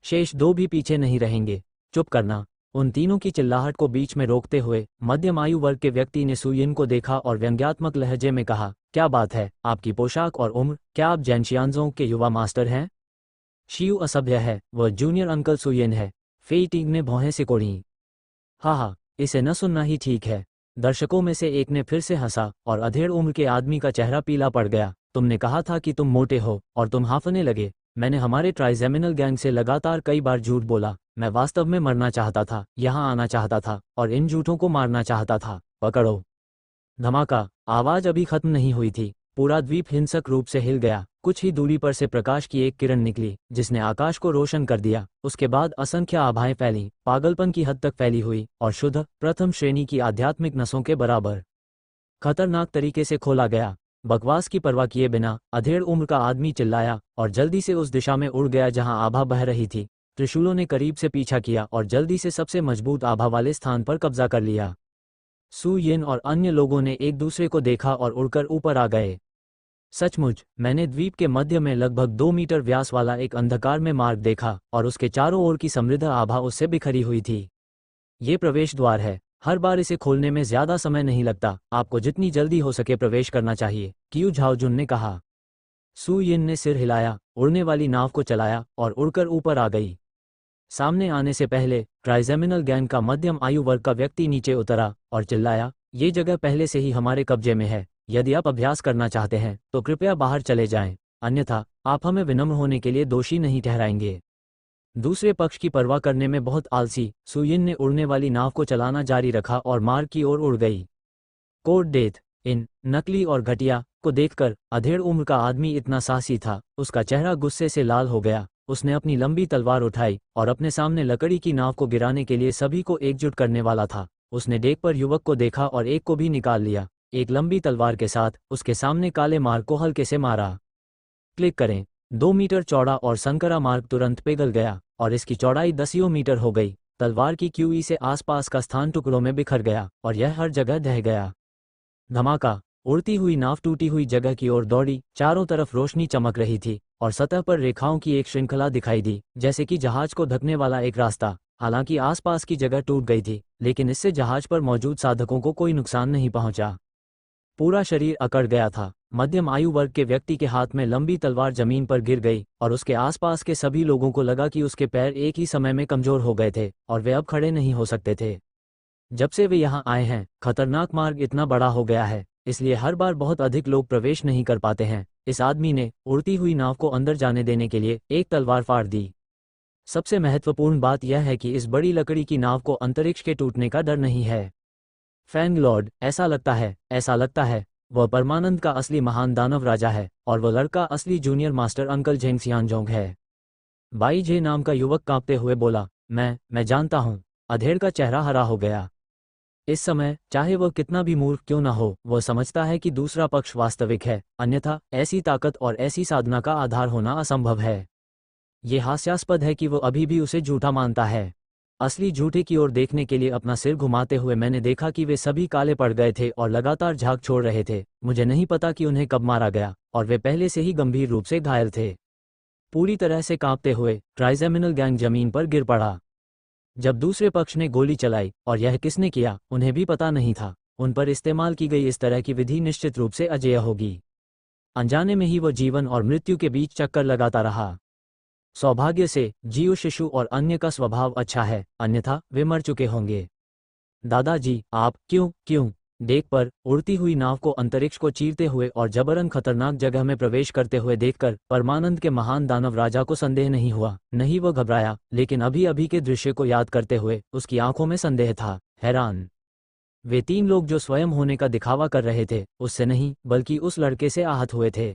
शेष 2 भी पीछे नहीं रहेंगे। चुप करना। उन तीनों की चिल्लाहट को बीच में रोकते हुए मध्यम आयु वर्ग के व्यक्ति ने सुयिन को देखा और व्यंग्यात्मक लहजे में कहा, क्या बात है, आपकी पोशाक और उम्र, क्या आप जैनशियांजों के युवा मास्टर हैं? शियू असभ्य है, वह जूनियर अंकल सुयिन है। फेई टिंग ने भौहें सिकोड़ी। हाँ, इसे न सुनना ही ठीक है। दर्शकों में से एक ने फिर से हंसा और अधेड़ उम्र के आदमी का चेहरा पीला पड़ गया। तुमने कहा था कि तुम मोटे हो और तुम हांफने लगे। मैंने हमारे ट्राइजेमिनल गैंग से लगातार कई बार झूठ बोला। मैं वास्तव में मरना चाहता था, यहाँ आना चाहता था और इन झूठों को मारना चाहता था। पकड़ो। धमाका। आवाज अभी खत्म नहीं हुई थी। पूरा द्वीप हिंसक रूप से हिल गया। कुछ ही दूरी पर से प्रकाश की एक किरण निकली जिसने आकाश को रोशन कर दिया। उसके बाद असंख्य आभाएं फैलीं, पागलपन की हद तक फैली हुई और शुद्ध प्रथम श्रेणी की आध्यात्मिक नसों के बराबर खतरनाक तरीके से खोला गया। बकवास की परवाह किए बिना अधेड़ उम्र का आदमी चिल्लाया और जल्दी से उस दिशा में उड़ गया जहां आभा बह रही थी। त्रिशूलों ने करीब से पीछा किया और जल्दी से सबसे मजबूत आभा वाले स्थान पर कब्जा कर लिया। सू यिन और अन्य लोगों ने एक दूसरे को देखा और उड़कर ऊपर आ गए। सचमुच, मैंने द्वीप के मध्य में लगभग 2 मीटर व्यास वाला एक अंधकार में मार्ग देखा और उसके चारों ओर की समृद्ध आभा उससे बिखरी हुई थी। ये प्रवेश द्वार है। हर बार इसे खोलने में ज्यादा समय नहीं लगता। आपको जितनी जल्दी हो सके प्रवेश करना चाहिए, क्यू झाओजुन ने कहा। सू यिन ने सिर हिलाया, उड़ने वाली नाव को चलाया और उड़कर ऊपर आ गई। सामने आने से पहले ट्राइजेमिनल गैंग का मध्यम आयु वर्ग का व्यक्ति नीचे उतरा और चिल्लाया, ये जगह पहले से ही हमारे कब्जे में है। यदि आप अभ्यास करना चाहते हैं तो कृपया बाहर चले जाएं, अन्यथा आप हमें विनम्र होने के लिए दोषी नहीं ठहराएंगे। दूसरे पक्ष की परवाह करने में बहुत आलसी सू यिन ने उड़ने वाली नाव को चलाना जारी रखा और मार्ग की ओर उड़ गई। Code death. इन नकली और घटिया को देखकर अधेड़ उम्र का आदमी इतना साहसी था, उसका चेहरा गुस्से से लाल हो गया। उसने अपनी लंबी तलवार उठाई और अपने सामने लकड़ी की नाव को गिराने के लिए सभी को एकजुट करने वाला था। उसने डेक पर युवक को देखा और एक को भी निकाल लिया। एक लंबी तलवार के साथ उसके सामने काले मार्ग को हल्के से मारा। क्लिक करें। 2 मीटर चौड़ा और संकरा मार्ग तुरंत पिघल गया और इसकी चौड़ाई 10 मीटर हो गई। तलवार की क्यूई से आसपास का स्थान टुकड़ों में बिखर गया और यह हर जगह ढह गया। धमाका। उड़ती हुई नाव टूटी हुई जगह की ओर दौड़ी। चारों तरफ रोशनी चमक रही थी और सतह पर रेखाओं की एक श्रृंखला दिखाई दी, जैसे कि जहाज को ढकने वाला एक रास्ता। हालांकि आसपास की जगह टूट गई थी, लेकिन इससे जहाज पर मौजूद साधकों को कोई नुकसान नहीं पहुंचा। पूरा शरीर अकड़ गया था। मध्यम आयु वर्ग के व्यक्ति के हाथ में लंबी तलवार जमीन पर गिर गई और उसके आसपास के सभी लोगों को लगा कि उसके पैर एक ही समय में कमजोर हो गए थे और वे अब खड़े नहीं हो सकते थे। जब से वे यहाँ आए हैं, खतरनाक मार्ग इतना बड़ा हो गया है, इसलिए हर बार बहुत अधिक लोग प्रवेश नहीं कर पाते हैं। इस आदमी ने उड़ती हुई नाव को अंदर जाने देने के लिए एक तलवार फाड़ दी। सबसे महत्वपूर्ण बात यह है कि इस बड़ी लकड़ी की नाव को अंतरिक्ष के टूटने का डर नहीं है। फैंग लॉर्ड, ऐसा लगता है वह परमानंद का असली महान दानव राजा है और वह लड़का असली जूनियर मास्टर अंकल झेंग सियानजोंग है। बाई जे नाम का युवक कांपते हुए बोला, मैं जानता हूँ। अधेड़ का चेहरा हरा हो गया। इस समय चाहे वह कितना भी मूर्ख क्यों न हो, वह समझता है कि दूसरा पक्ष वास्तविक है, अन्यथा ऐसी ताकत और ऐसी साधना का आधार होना असंभव है। ये हास्यास्पद है कि वो अभी भी उसे झूठा मानता है। असली झूठे की ओर देखने के लिए अपना सिर घुमाते हुए मैंने देखा कि वे सभी काले पड़ गए थे और लगातार झाग छोड़ रहे थे। मुझे नहीं पता कि उन्हें कब मारा गया और वे पहले से ही गंभीर रूप से घायल थे। पूरी तरह से कांपते हुए ट्राइजेमिनल गैंग जमीन पर गिर पड़ा। जब दूसरे पक्ष ने गोली चलाई, और यह किसने किया उन्हें भी पता नहीं था, उन पर इस्तेमाल की गई इस तरह की विधि निश्चित रूप से अजेय होगी। अनजाने में ही वो जीवन और मृत्यु के बीच चक्कर लगाता रहा। सौभाग्य से जीव शिशु और अन्य का स्वभाव अच्छा है, अन्यथा वे मर चुके होंगे। दादाजी, आप क्यों डेक पर उड़ती हुई नाव को अंतरिक्ष को चीरते हुए और जबरन खतरनाक जगह में प्रवेश करते हुए देखकर परमानंद के महान दानव राजा को संदेह नहीं हुआ। नहीं, वो घबराया, लेकिन अभी अभी के दृश्य को याद करते हुए उसकी आंखों में संदेह था। हैरान। वे 3 लोग जो स्वयं होने का दिखावा कर रहे थे, उससे नहीं बल्कि उस लड़के से आहत हुए थे।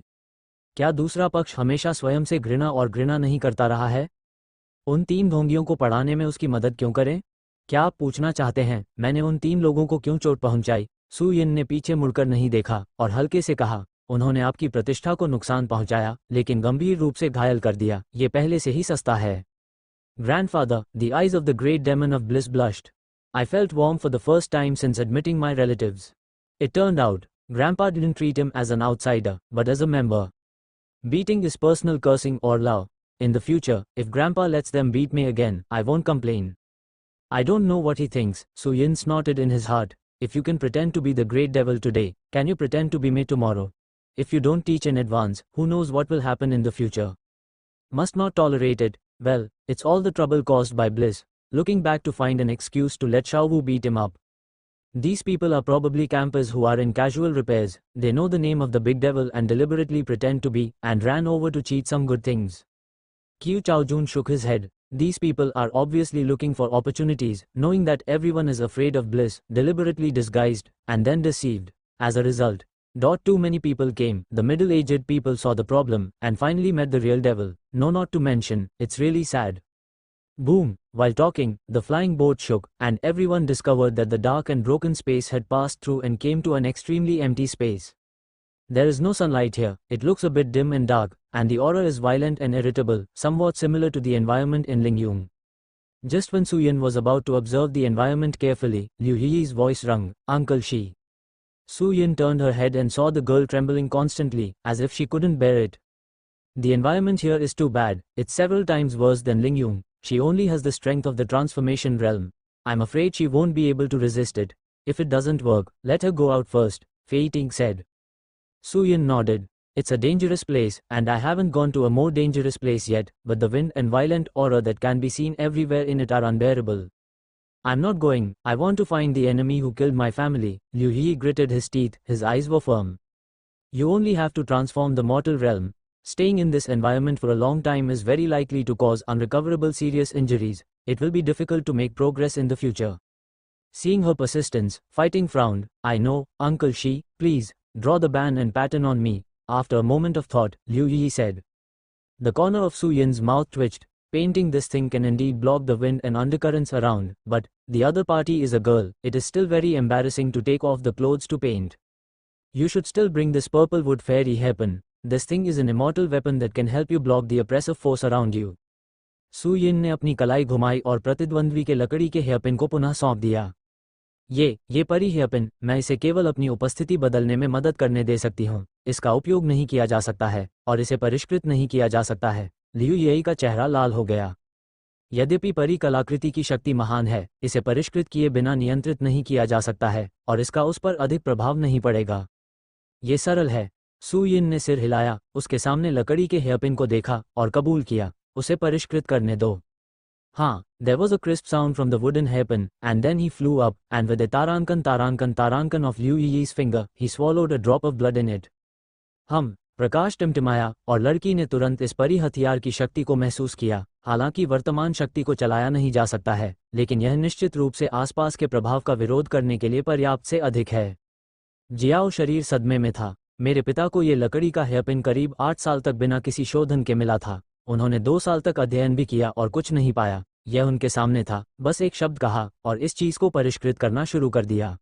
क्या दूसरा पक्ष हमेशा स्वयं से घृणा नहीं करता रहा है? उन 3 ढोंगियों को पढ़ाने में उसकी मदद क्यों करें? क्या आप पूछना चाहते हैं मैंने उन 3 लोगों को क्यों चोट पहुंचाई? सू यिन ने पीछे मुड़कर नहीं देखा और हल्के से कहा, उन्होंने आपकी प्रतिष्ठा को नुकसान पहुंचाया, लेकिन गंभीर रूप से घायल कर दिया। ये पहले से ही सस्ता है। Grandfather, the eyes of the great demon of bliss blushed. I felt warm for the first time since admitting my relatives. It turned out, Grandpa didn't treat him as an outsider, but as a member. Beating is personal cursing or love. In the future, if Grandpa lets them beat me again, I won't complain. I don't know what he thinks, Su Yin snorted in his heart. If you can pretend to be the great devil today, can you pretend to be me tomorrow? If you don't teach in advance, who knows what will happen in the future? Must not tolerate it. Well, it's all the trouble caused by Bliss, looking back to find an excuse to let Xiao Wu beat him up. These people are probably campers who are in casual repairs. They know the name of the big devil and deliberately pretend to be, and ran over to cheat some good things. Qiu Chaojun shook his head. These people are obviously looking for opportunities, knowing that everyone is afraid of bliss, deliberately disguised, and then deceived. As a result, too many people came. The middle-aged people saw the problem, and finally met the real devil. No, not to mention, it's really sad. Boom! While talking, the flying boat shook, and everyone discovered that the dark and broken space had passed through and came to an extremely empty space. There is no sunlight here, it looks a bit dim and dark, and the aura is violent and irritable, somewhat similar to the environment in Lingyung. Just when Su Yin was about to observe the environment carefully, Liu Yi's voice rung, "Uncle Shi." Su Yin turned her head and saw the girl trembling constantly, as if she couldn't bear it. The environment here is too bad, it's several times worse than Lingyung. She only has the strength of the transformation realm. I'm afraid she won't be able to resist it. If it doesn't work, let her go out first, Fei Ting said. Su Yin nodded. It's a dangerous place, and I haven't gone to a more dangerous place yet, but the wind and violent aura that can be seen everywhere in it are unbearable. I'm not going, I want to find the enemy who killed my family. Liu Yi gritted his teeth, his eyes were firm. You only have to transform the mortal realm. Staying in this environment for a long time is very likely to cause unrecoverable serious injuries. It will be difficult to make progress in the future. Seeing her persistence, Fei Ting frowned. I know, Uncle Shi, please, draw the ban and pattern on me. After a moment of thought, Liu Yi said. The corner of Su Yin's mouth twitched. Painting this thing can indeed block the wind and undercurrents around, but the other party is a girl. It is still very embarrassing to take off the clothes to paint. You should still bring this purple wood fairy hairpin. This thing is an immortal weapon that can help you block the oppressive force around you. Su Yin ने अपनी कलाई घुमाई और प्रतिद्वंद्वी के लकड़ी के हेयरपिन को पुनः सौंप दिया। ये परी हेयरपिन, मैं इसे केवल अपनी उपस्थिति बदलने में मदद करने दे सकती हूँ। इसका उपयोग नहीं किया जा सकता है, और इसे परिष्कृत नहीं किया जा सकता है। लियू येई का चेहरा लाल हो गया। यद्यपि परी कलाकृति की शक्ति महान है, इसे परिष्कृत किए बिना नियंत्रित नहीं किया जा सकता है, और इसका उस पर अधिक प्रभाव नहीं पड़ेगा। ये सरल है। सु यिन ने सिर हिलाया, उसके सामने लकड़ी के हेयरपिन को देखा, और कबूल किया, उसे परिष्कृत करने दो। हाँ, there was a crisp sound from the wooden hairpin, and then he flew up, and with a tarankan of Liu Yi's finger, he swallowed a drop of blood in it. प्रकाश टिमटिमाया, और लड़की ने तुरंत इस परी हथियार की शक्ति को महसूस किया। हालांकि वर्तमान शक्ति को चलाया नहीं जा सकता है, लेकिन यह निश्चित रूप से आसपास के प्रभाव का विरोध करने के लिए पर्याप्त से अधिक है। जियाओ शरीर सदमे में था। मेरे पिता को ये लकड़ी का हेयरपिन करीब 8 साल तक बिना किसी शोधन के मिला था। उन्होंने 2 साल तक अध्ययन भी किया और कुछ नहीं पाया। यह उनके सामने था, बस एक शब्द कहा, और इस चीज को परिष्कृत करना शुरू कर दिया।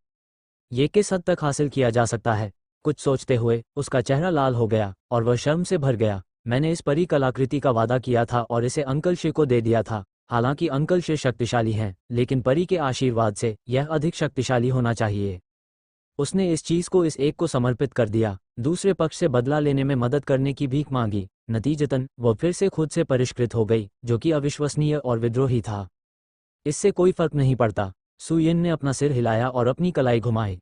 ये किस हद तक हासिल किया जा सकता है? कुछ सोचते हुए उसका चेहरा लाल हो गया, और वह शर्म से भर गया। मैंने इस परी कलाकृति का वादा किया था और इसे अंकल शे को दे दिया था। हालांकि अंकल शे शक्तिशाली हैं, लेकिन परी के आशीर्वाद से यह अधिक शक्तिशाली होना चाहिए। उसने इस चीज को इस एक को समर्पित कर दिया, दूसरे पक्ष से बदला लेने में मदद करने की भीख मांगी। नतीजतन वह फिर से खुद से परिष्कृत हो गई, जो कि अविश्वसनीय और विद्रोही था। इससे कोई फर्क नहीं पड़ता। सु यिन ने अपना सिर हिलाया और अपनी कलाई घुमाई।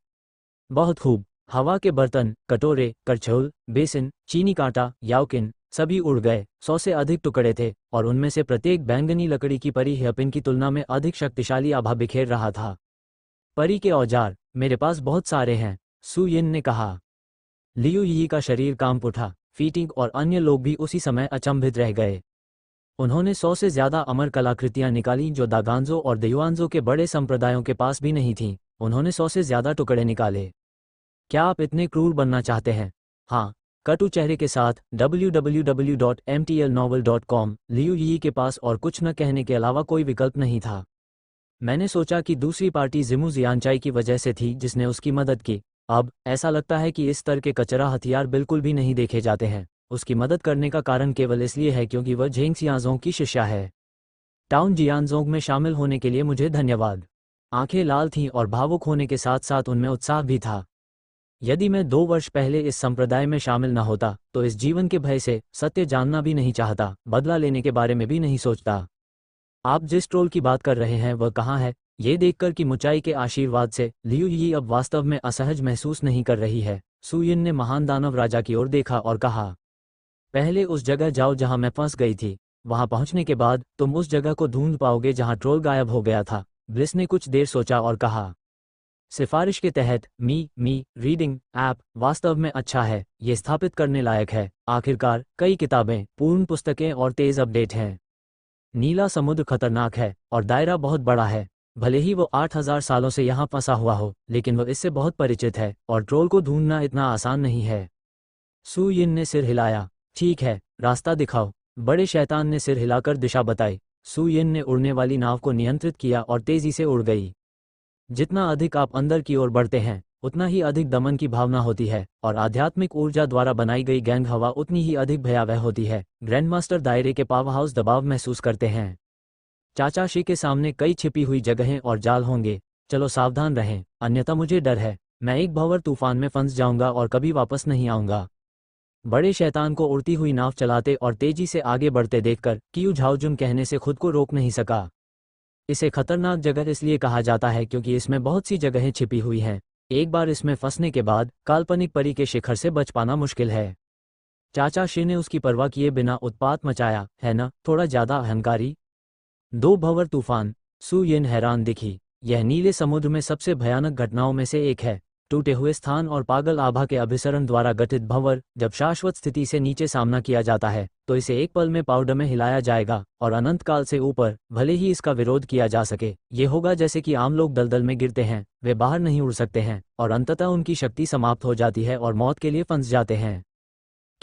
बहुत खूब। हवा के बर्तन, कटोरे, करछुल, बेसिन, चीनी कांटा, याओकिन, सभी उड़ गए। 100 से अधिक टुकड़े थे, और उनमें से प्रत्येक बैंगनी लकड़ी की परी हेयरपिन की तुलना में अधिक शक्तिशाली आभा बिखेर रहा था। परी के औजार, मेरे पास बहुत सारे हैं, सु यिन ने कहा। लियू यी का शरीर कांप उठा। फी टिंग और अन्य लोग भी उसी समय अचंभित रह गए। उन्होंने 100 से ज्यादा अमर कलाकृतियां निकाली जो दागांजो और देयुआनजो के बड़े संप्रदायों के पास भी नहीं थीं। उन्होंने 100 से ज्यादा टुकड़े निकाले। क्या आप इतने क्रूर बनना चाहते हैं? हाँ, कटु चेहरे के साथ www.mtlnovel.com। लियू यी के पास और कुछ न कहने के अलावा कोई विकल्प नहीं था। मैंने सोचा कि दूसरी पार्टी जिमू जियानचाई की वजह से थी जिसने उसकी मदद की। अब ऐसा लगता है कि इस स्तर के कचरा हथियार बिल्कुल भी नहीं देखे जाते हैं। उसकी मदद करने का कारण केवल इसलिए है क्योंकि वह झेंग सियाजोंग की शिष्या है। टाउन जियानजोंग में शामिल होने के लिए मुझे धन्यवाद। आंखें लाल थीं और भावुक होने के साथ साथ उनमें उत्साह भी था। यदि मैं 2 वर्ष पहले इस संप्रदाय में शामिल न होता तो इस जीवन के भय से सत्य जानना भी नहीं चाहता, बदला लेने के बारे में भी नहीं सोचता। आप जिस ट्रोल की बात कर रहे हैं वह कहाँ है? ये देखकर कि मुचाई के आशीर्वाद से लियू यी अब वास्तव में असहज महसूस नहीं कर रही है, सु यिन ने महान दानव राजा की ओर देखा और कहा, पहले उस जगह जाओ जहां मैं फंस गई थी। वहां पहुंचने के बाद तुम उस जगह को ढूंढ पाओगे जहां ट्रोल गायब हो गया था। ब्लिस ने कुछ देर सोचा और कहा, सिफारिश के तहत मी रीडिंग ऐप वास्तव में अच्छा है, ये स्थापित करने लायक है। आखिरकार कई किताबें, पूर्ण पुस्तकें और तेज अपडेट हैं। नीला समुद्र खतरनाक है और दायरा बहुत बड़ा है। भले ही वो 8000 सालों से यहाँ फंसा हुआ हो, लेकिन वो इससे बहुत परिचित है और ट्रोल को ढूंढना इतना आसान नहीं है। सू यिन ने सिर हिलाया। ठीक है, रास्ता दिखाओ। बड़े शैतान ने सिर हिलाकर दिशा बताई। सू यिन ने उड़ने वाली नाव को नियंत्रित किया और तेजी से उड़ गई। जितना अधिक आप अंदर की ओर बढ़ते हैं, उतना ही अधिक दमन की भावना होती है और आध्यात्मिक ऊर्जा द्वारा बनाई गई गैंग हवा उतनी ही अधिक भयावह होती है। ग्रैंडमास्टर दायरे के पावर हाउस दबाव महसूस करते हैं। चाचा शी के सामने कई छिपी हुई जगहें और जाल होंगे। चलो सावधान रहें, अन्यथा मुझे डर है मैं एक भंवर तूफान में फंस जाऊंगा और कभी वापस नहीं आऊंगा। बड़े शैतान को उड़ती हुई नाव चलाते और तेजी से आगे बढ़ते देखकर कियू झाओजुन कहने से खुद को रोक नहीं सका। इसे खतरनाक जगह इसलिए कहा जाता है क्योंकि इसमें बहुत सी जगहें छिपी हुई हैं। एक बार इसमें फंसने के बाद काल्पनिक परी के शिखर से बच पाना मुश्किल है। चाचा शी ने उसकी परवाह किए बिना उत्पात मचाया, है ना, थोड़ा ज्यादा अहंकारी। 2 भंवर तूफान। सू यिन हैरान दिखी। यह नीले समुद्र में सबसे भयानक घटनाओं में से एक है। टूटे हुए स्थान और पागल आभा के अभिसरण द्वारा गठित भंवर, जब शाश्वत स्थिति से नीचे सामना किया जाता है तो इसे एक पल में पाउडर में हिलाया जाएगा और अनंत काल से ऊपर, भले ही इसका विरोध किया जा सके। ये होगा जैसे कि आम लोग दलदल में गिरते हैं, वे बाहर नहीं उड़ सकते हैं और अंततः उनकी शक्ति समाप्त हो जाती है और मौत के लिए फंस जाते हैं।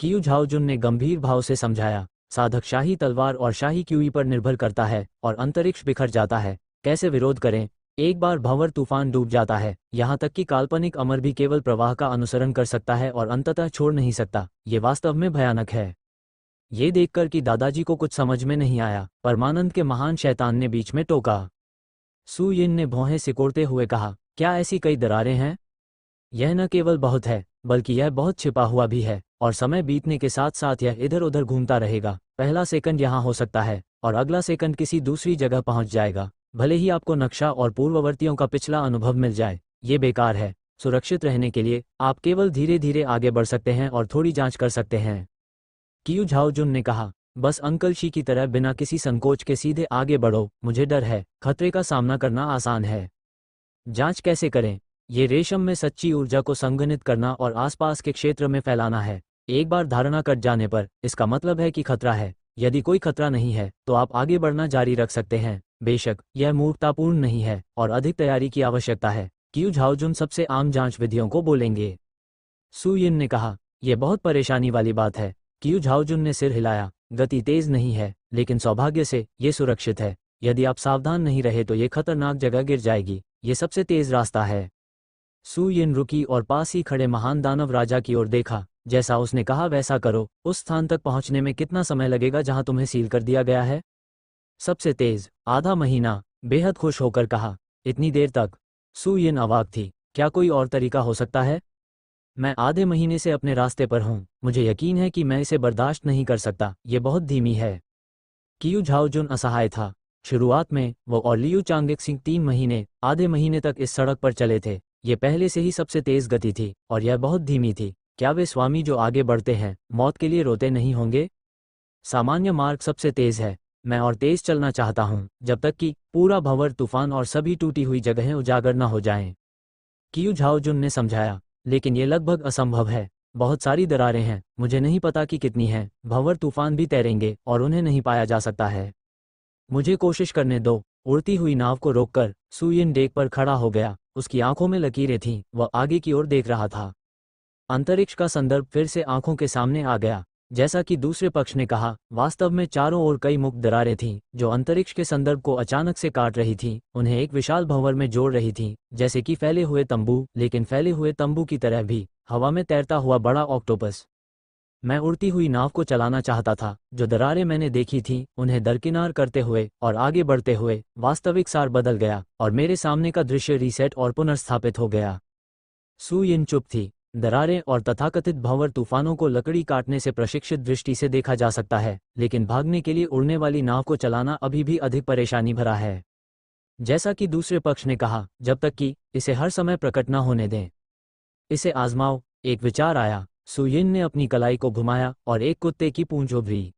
कियू झाओजुन ने गंभीर भाव से समझाया, साधक शाही तलवार और शाही क्यूई पर निर्भर करता है और अंतरिक्ष बिखर जाता है। कैसे विरोध करें? एक बार भंवर तूफान डूब जाता है, यहाँ तक कि काल्पनिक अमर भी केवल प्रवाह का अनुसरण कर सकता है और अंततः छोड़ नहीं सकता। ये वास्तव में भयानक है। ये देखकर कि दादाजी को कुछ समझ में नहीं आया, परमानंद के महान शैतान ने बीच में टोका। सू यिन ने भौहें सिकोड़ते हुए कहा, क्या ऐसी कई दरारें हैं? यह न केवल बहुत है, बल्कि यह बहुत छिपा हुआ भी है और समय बीतने के साथ साथ यह इधर उधर घूमता रहेगा। पहला सेकंड यहाँ हो सकता है और अगला सेकंड किसी दूसरी जगह पहुँच जाएगा। भले ही आपको नक्शा और पूर्ववर्तियों का पिछला अनुभव मिल जाए, ये बेकार है। सुरक्षित रहने के लिए आप केवल धीरे धीरे आगे बढ़ सकते हैं और थोड़ी जांच कर सकते हैं। कियू झाओजुन ने कहा, बस अंकल शी की तरह बिना किसी संकोच के सीधे आगे बढ़ो। मुझे डर है, खतरे का सामना करना आसान है। जांच कैसे करें? ये रेशम में सच्ची ऊर्जा को संघनित करना और आसपास के क्षेत्र में फैलाना है। एक बार धारणा कट जाने पर इसका मतलब है कि खतरा है। यदि कोई खतरा नहीं है तो आप आगे बढ़ना जारी रख सकते हैं। बेशक यह मूर्खतापूर्ण नहीं है और अधिक तैयारी की आवश्यकता है। कियू झाओजुन सबसे आम जांच विधियों को बोलेंगे। सू यिन ने कहा, यह बहुत परेशानी वाली बात है। कियू झाओजुन ने सिर हिलाया। गति तेज नहीं है, लेकिन सौभाग्य से ये सुरक्षित है। यदि आप सावधान नहीं रहे तो ये खतरनाक जगह गिर जाएगी। ये सबसे तेज रास्ता है। सू यिन रुकी और पास ही खड़े महान दानव राजा की ओर देखा। जैसा उसने कहा वैसा करो। उस स्थान तक पहुंचने में कितना समय लगेगा जहां तुम्हें सील कर दिया गया है? सबसे तेज आधा महीना। बेहद खुश होकर कहा, इतनी देर तक? सू यिन अवाक थी। क्या कोई और तरीका हो सकता है? मैं आधे महीने से अपने रास्ते पर हूं। मुझे यकीन है कि मैं इसे बर्दाश्त नहीं कर सकता। ये बहुत धीमी है। कियू झाओजुन असहाय था। शुरुआत में वो और लियू चांगेक्सिंग 3 महीने, आधे महीने तक इस सड़क पर चले थे। ये पहले से ही सबसे तेज गति थी और यह बहुत धीमी थी। क्या वे स्वामी जो आगे बढ़ते हैं मौत के लिए रोते नहीं होंगे? सामान्य मार्ग सबसे तेज है। मैं और तेज चलना चाहता हूं, जब तक कि पूरा भंवर तूफान और सभी टूटी हुई जगहें उजागर न हो जाएं। कियू झाओजुन ने समझाया, लेकिन ये लगभग असंभव है। बहुत सारी दरारें हैं, मुझे नहीं पता कि कितनी हैं। भंवर तूफान भी तैरेंगे और उन्हें नहीं पाया जा सकता है। मुझे कोशिश करने दो। उड़ती हुई नाव को रोककर सू यिन डेक पर खड़ा हो गया। उसकी आंखों में लकीरें थीं, वह आगे की ओर देख रहा था। अंतरिक्ष का संदर्भ फिर से आंखों के सामने आ गया। जैसा कि दूसरे पक्ष ने कहा, वास्तव में चारों ओर कई मुक्त दरारें थीं जो अंतरिक्ष के संदर्भ को अचानक से काट रही थीं, उन्हें एक विशाल भंवर में जोड़ रही थीं, जैसे कि फैले हुए तंबू, लेकिन फैले हुए तंबू की तरह भी हवा में तैरता हुआ बड़ा ऑक्टोपस। मैं उड़ती हुई नाव को चलाना चाहता था। जो दरारें मैंने देखी थीं उन्हें दरकिनार करते हुए और आगे बढ़ते हुए वास्तविक सार बदल गया और मेरे सामने का दृश्य रीसेट और पुनर्स्थापित हो गया। सू यिन चुप थी। दरारें और तथाकथित भंवर तूफानों को लकड़ी काटने से प्रशिक्षित दृष्टि से देखा जा सकता है, लेकिन भागने के लिए उड़ने वाली नाव को चलाना अभी भी अधिक परेशानी भरा है। जैसा कि दूसरे पक्ष ने कहा, जब तक कि इसे हर समय प्रकट न होने दें। इसे आजमाओ। एक विचार आया। सू यिन ने अपनी कलाई को घुमाया और एक कुत्ते की पूंछ उभरी।